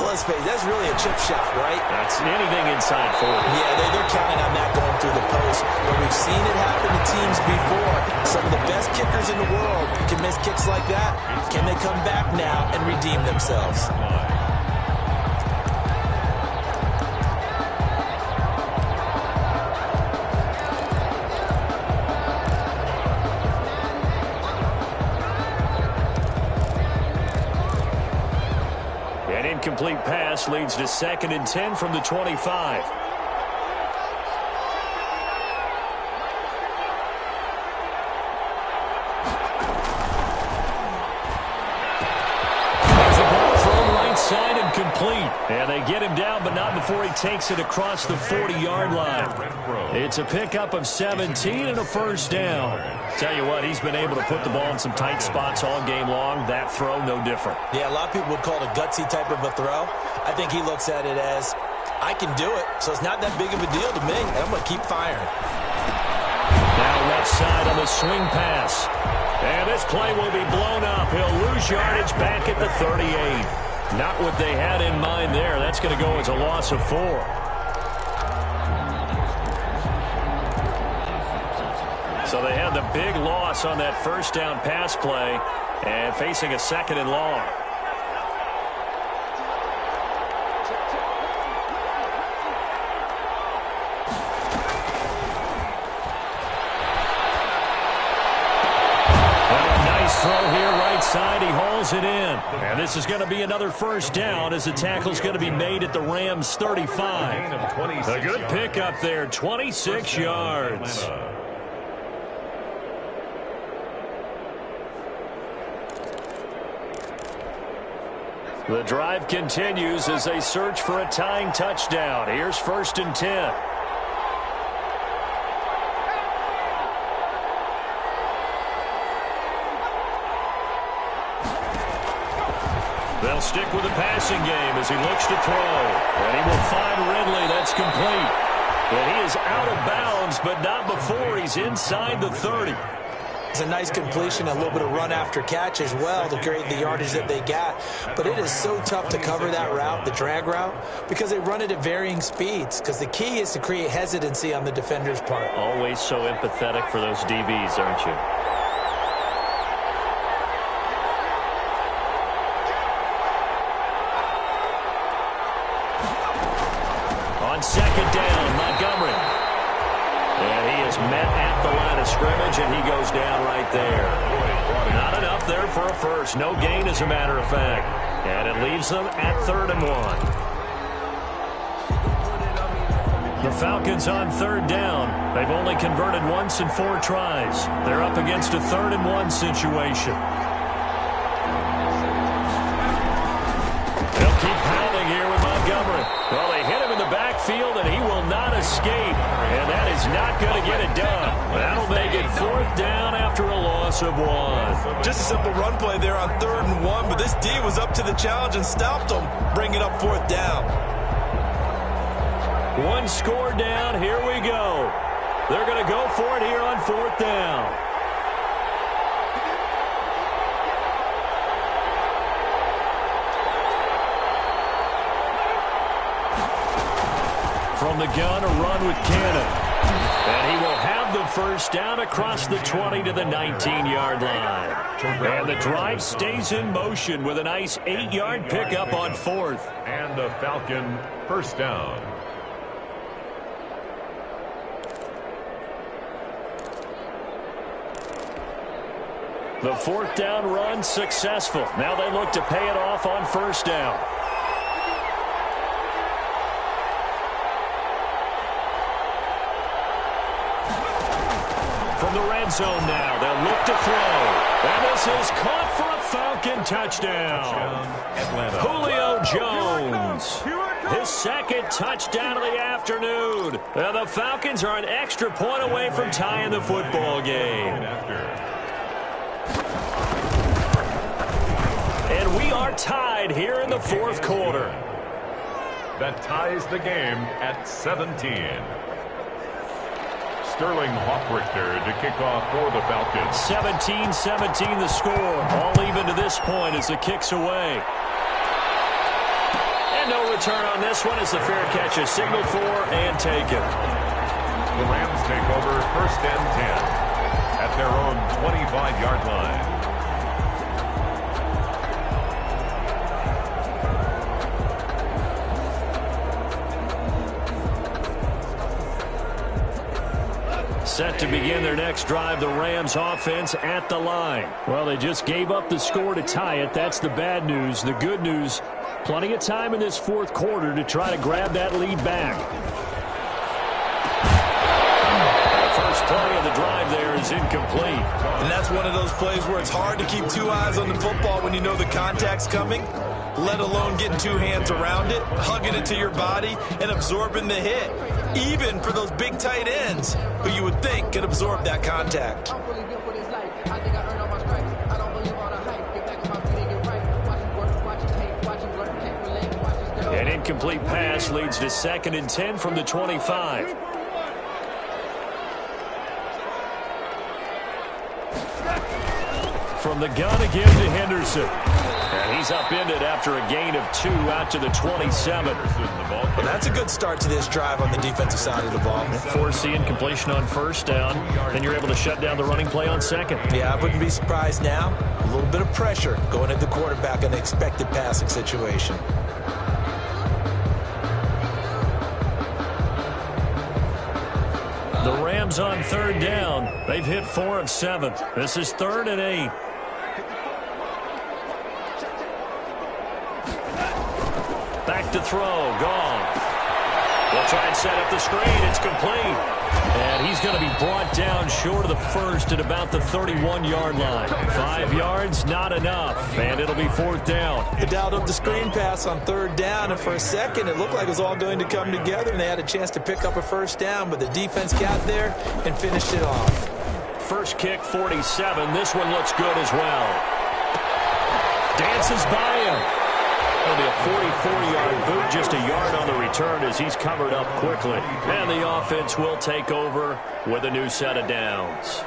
Speaker 4: let's face it, that's really a chip shot, right?
Speaker 6: That's anything inside 40.
Speaker 4: Yeah, they're counting on that going through the post. But we've seen it happen to teams before. Some of the best kickers in the world can miss kicks like that. Can they come back now and redeem themselves?
Speaker 6: Incomplete pass leads to 2nd and 10 from the 25. There's a ball thrown right side and complete. And they get him down, but not before he takes it across the 40-yard line. It's a pickup of 17 and a 1st down. Tell you what, he's been able to put the ball in some tight spots all game long. That throw, no different.
Speaker 4: Yeah, a lot of people would call it a gutsy type of a throw. I think he looks at it as, I can do it, so it's not that big of a deal to me, and I'm going to keep firing.
Speaker 6: Now left side on the swing pass. And this play will be blown up. He'll lose yardage back at the 38. Not what they had in mind there. That's going to go as a loss of 4. So they had the big loss on that 1st down pass play and facing a 2nd and long. Throw here right side. He hauls it in. And this is going to be another 1st down as the tackle's going to be made at the Rams 35. A good pickup there, 26 yards. The drive continues as they search for a tying touchdown. Here's 1st and 10. They'll stick with the passing game as he looks to throw. And he will find Ridley. That's complete. And he is out of bounds, but not before he's inside the 30.
Speaker 4: It's a nice completion, a little bit of run after catch as well to create the yardage that they got. But it is so tough to cover that route, the drag route, because they run it at varying speeds. Because the key is to create hesitancy on the defender's part.
Speaker 6: Always so empathetic for those DBs, aren't you? On second down, Montgomery. And he is met at the line of scrimmage, and he goes down right there. Not enough there for a first. No gain, as a matter of fact. And it leaves them at 3rd and 1. The Falcons on 3rd down. They've only converted once in 4 tries. They're up against a 3rd and 1 situation. They'll keep pounding here with Montgomery. Well, they hit him in the backfield, and he will not escape. And that is not going to get it done. That'll make it 4th down after a loss of 1.
Speaker 4: Just a simple run play there on 3rd and 1, but this D was up to the challenge and stopped them, bringing up 4th down.
Speaker 6: 1 score down. Here we go. They're going to go for it here on 4th down. From the gun, a run with Cannon. And he will have the first down across the 20 to the 19-yard line. And the drive stays in motion with a nice 8-yard pickup on 4th.
Speaker 3: And the Falcon first down.
Speaker 6: The 4th down run successful. Now they look to pay it off on 1st down. From the red zone now, they'll look to throw. And this is caught for a Falcon touchdown. Julio Jones. His 2nd touchdown of the afternoon. And the Falcons are an extra point away from tying the football game. And we are tied here in the 4th quarter.
Speaker 3: That ties the game at 17. Sterling Hawkrichter to kick off for the Falcons.
Speaker 6: 17-17 the score. All even to this point as the kick's away. And no return on this one as the fair catch is signaled for and taken.
Speaker 3: The Rams take over 1st and 10 at their own 25-yard line.
Speaker 6: Set to begin their next drive, the Rams offense at the line. Well, they just gave up the score to tie it. That's the bad news. The good news, plenty of time in this 4th quarter to try to grab that lead back. The first play of the drive there is incomplete.
Speaker 4: And that's one of those plays where it's hard to keep 2 eyes on the football when you know the contact's coming, let alone getting 2 hands around it, hugging it to your body, and absorbing the hit. Even for those big tight ends who you would think could absorb that contact.
Speaker 6: An incomplete pass leads to 2nd and 10 from the 25. From the gun again to Henderson. And he's upended after a gain of 2 out to the 27.
Speaker 4: Well, that's a good start to this drive on the defensive side of the ball.
Speaker 6: Force the incompletion on 1st down. Then you're able to shut down the running play on 2nd.
Speaker 4: Yeah, I wouldn't be surprised now. A little bit of pressure going at the quarterback in an expected passing situation.
Speaker 6: The Rams on 3rd down. They've hit 4 of 7. This is 3rd and 8. Back to throw. Goff. They'll try and set up the screen. It's complete. And he's going to be brought down short of the first at about the 31-yard line. 5 yards, not enough. And it'll be 4th down.
Speaker 4: They dialed up the screen pass on 3rd down, and for a second it looked like it was all going to come together, and they had a chance to pick up a 1st down, but the defense got there and finished it off.
Speaker 6: First kick, 47. This one looks good as well. Dances by him. It'll be a 44-yard boot, just a yard on the return as he's covered up quickly. And the offense will take over with a new set of downs.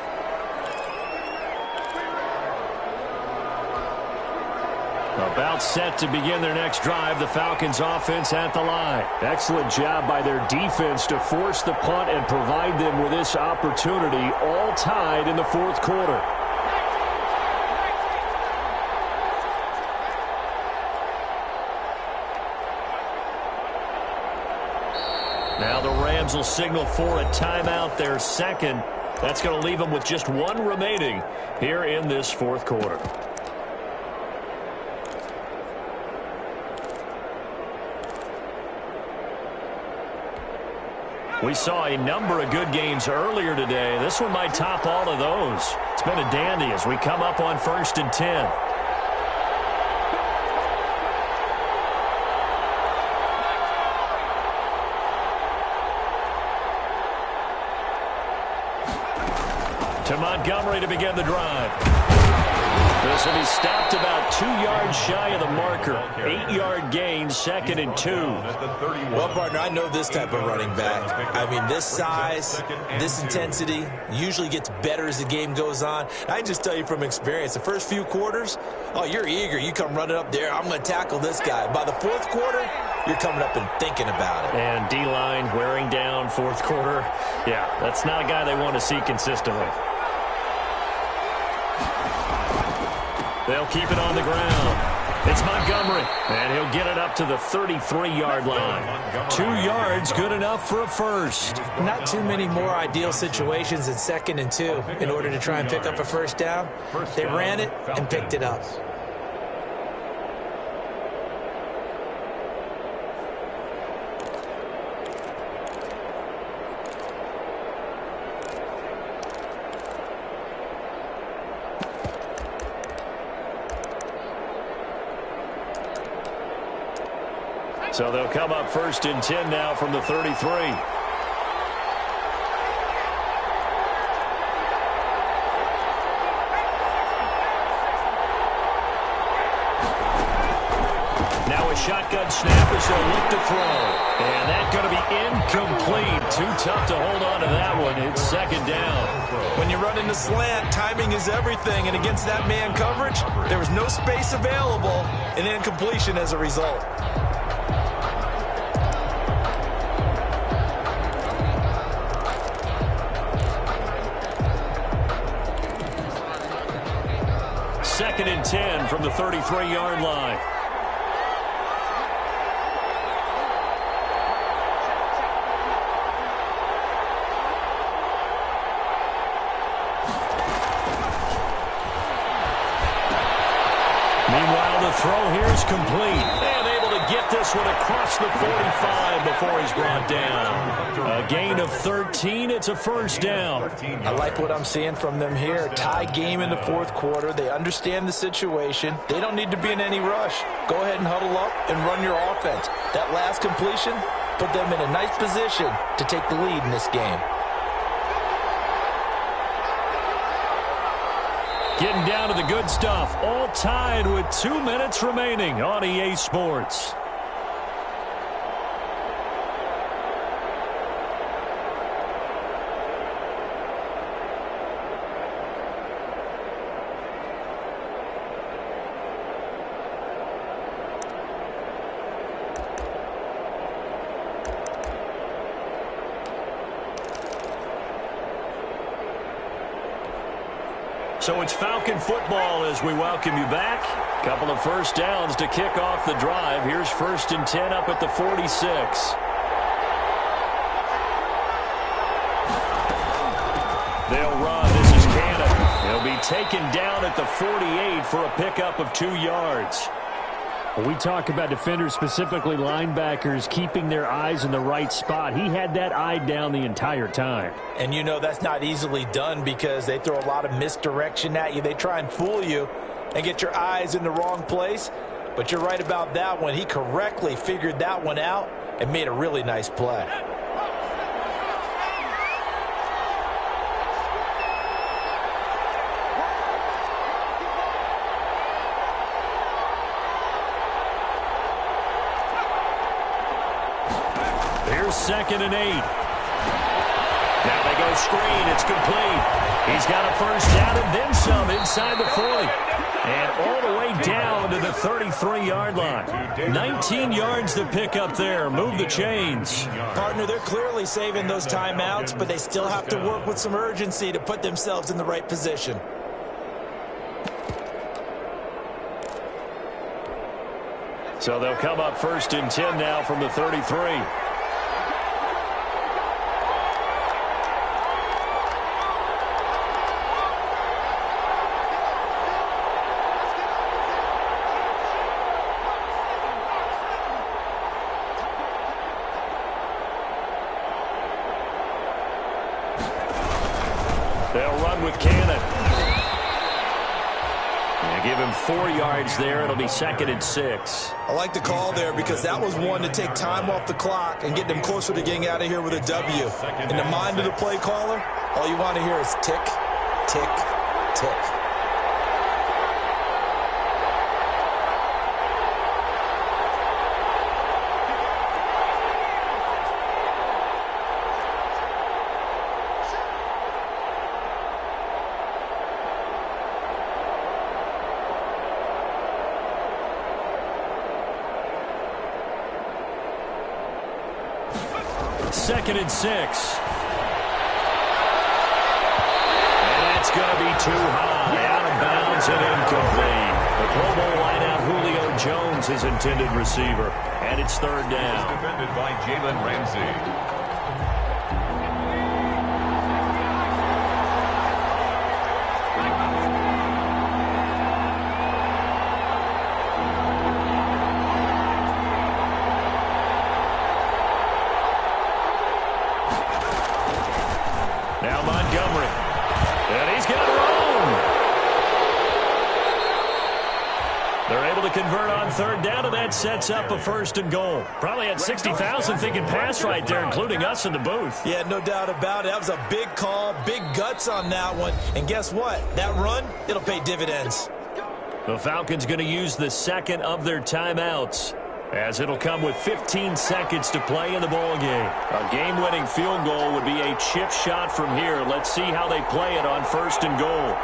Speaker 6: About set to begin their next drive, the Falcons offense at the line. Excellent job by their defense to force the punt and provide them with this opportunity, all tied in the fourth quarter. Now the Rams will signal for a timeout, their second. That's going to leave them with just one remaining here in this fourth quarter. We saw a number of good games earlier today. This one might top all of those. It's been a dandy as we come up on 1st and 10. To Montgomery to begin the drive. This will be stopped about 2 yards shy of the marker. 8-yard gain, 2nd and 2.
Speaker 4: Well, partner, I know this type of running back. I mean, this size, this intensity usually gets better as the game goes on. I can just tell you from experience, the first few quarters, oh, you're eager. You come running up there, I'm going to tackle this guy. By the fourth quarter, you're coming up and thinking about it.
Speaker 6: And D-line wearing down fourth quarter. Yeah, that's not a guy they want to see consistently. They'll keep it on the ground. It's Montgomery, and he'll get it up to the 33-yard line. 2 yards, good enough for a first.
Speaker 4: Not too many more ideal situations in 2nd and 2 in order to try and pick up a first down. They ran it and picked it up.
Speaker 6: So they'll come up 1st and 10 now from the 33. Now a shotgun snap as they'll look to throw. And that's going to be incomplete. Too tough to hold on to that one. It's 2nd down.
Speaker 4: When you run into slant, timing is everything. And against that man coverage, there was no space available, and incompletion as a result.
Speaker 6: Second and 10 from the 33-yard line. Meanwhile, the throw here is complete. And able to get this one across the 45 before he's brought down. A gain of 13. It's a first down.
Speaker 4: I like what I'm seeing from them here. Tie game in the fourth quarter. They understand the situation. They don't need to be in any rush. Go ahead and huddle up and run your offense. That last completion put them in a nice position to take the lead in this game.
Speaker 6: Getting down to the good stuff. All tied with 2 minutes remaining on EA Sports. So it's Falcon football as we welcome you back. Couple of first downs to kick off the drive. Here's 1st and 10 up at the 46. They'll run. This is Cannon. He'll be taken down at the 48 for a pickup of 2 yards.
Speaker 2: We talk about defenders, specifically linebackers, keeping their eyes in the right spot. He had that eye down the entire time.
Speaker 4: And you know that's not easily done because they throw a lot of misdirection at you. They try and fool you and get your eyes in the wrong place. But you're right about that one. He correctly figured that one out and made a really nice play.
Speaker 6: Here's 2nd and 8. Now they go screen. It's complete. He's got a first down and then some inside the 40. And all the way down to the 33-yard line. 19 yards to pick up there. Move the chains.
Speaker 4: Partner, they're clearly saving those timeouts, but they still have to work with some urgency to put themselves in the right position.
Speaker 6: So they'll come up 1st and 10 now from the 33. They'll run with Cannon. And give him 4 yards there. It'll be 2nd and 6.
Speaker 4: I like the call there because that was one to take time off the clock and get them closer to getting out of here with a W. In the mind of the play caller, all you want to hear is tick, tick, tick.
Speaker 6: Second and 6. And that's going to be too high. Out of bounds and incomplete. The Pro Bowl wideout Julio Jones, his intended receiver. And it's 3rd down.
Speaker 3: Defended by Jalen Ramsey.
Speaker 6: Now Montgomery. And he's got room. They're able to convert on 3rd down, and that sets up a 1st and goal. Probably had 60,000 thinking pass right there, including us in the booth.
Speaker 4: Yeah, no doubt about it. That was a big call, big guts on that one. And guess what? That run, it'll pay dividends.
Speaker 6: The Falcons going to use the 2nd of their timeouts, as it'll come with 15 seconds to play in the ballgame. A game-winning field goal would be a chip shot from here. Let's see how they play it on 1st and goal.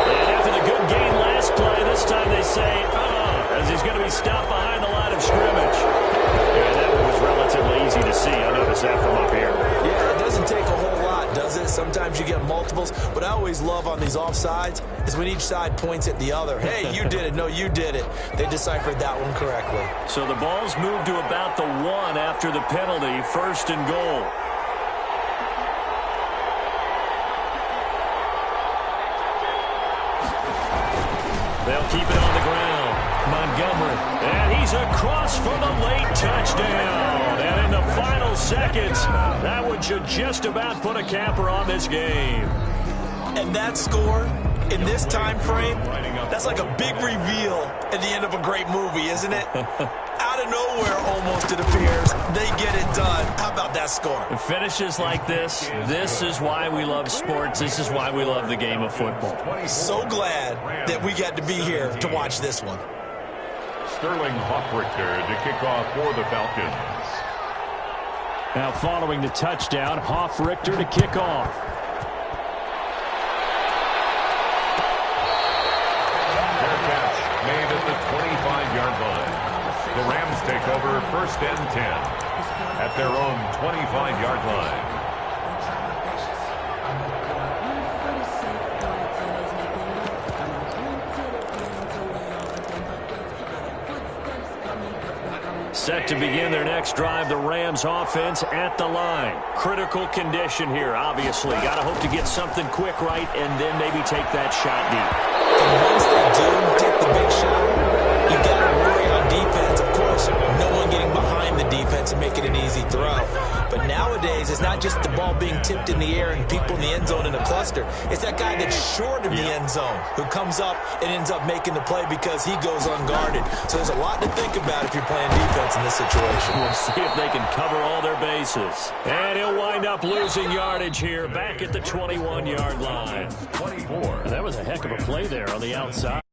Speaker 6: And after the good gain last play, this time they say, as he's going to be stopped behind the line of scrimmage. And that one was relatively easy to see. I noticed that from up here.
Speaker 4: Yeah, it doesn't take a whole lot, does it? Sometimes you get multiples. What I always love on these offsides is when each side points at the other. Hey, you did it. No, you did it. They deciphered that one correctly.
Speaker 6: So the ball's moved to about the 1 after the penalty. 1st and goal. They'll keep it on the ground. Montgomery. And he's across for the late touchdown. And in the final seconds, that one should just about put a capper on this game.
Speaker 4: And that score, in this time frame, that's like a big reveal at the end of a great movie, isn't it? Out of nowhere, almost, it appears, they get it done. How about that score?
Speaker 6: Finishes like this is why we love sports. This is why we love the game of football.
Speaker 4: So glad that we got to be here to watch this one.
Speaker 3: Sterling Hoffrichter to kick off for the Falcons.
Speaker 6: Now following the touchdown, Hoffrichter to kick off.
Speaker 3: Their catch made at the 25-yard line. The Rams take over 1st and 10 at their own 25-yard line.
Speaker 6: Set to begin their next drive, the Rams offense at the line. Critical condition here, obviously. Got to hope to get something quick right and then maybe take that shot deep.
Speaker 4: And once they do take the big shot, you got to worry on defense. Of course, no one getting behind the defense and making an easy throw. But nowadays, it's not just the ball being tipped in the air and people in the end zone in a cluster. It's that guy that's short of the end zone who comes up and ends up making the play because he goes unguarded. So there's a lot to think about if you're playing defense in this situation.
Speaker 2: We'll see if they can cover all their bases. And he'll wind up losing yardage here back at the 21-yard line.
Speaker 3: 24.
Speaker 2: That was a heck of a play there on the outside.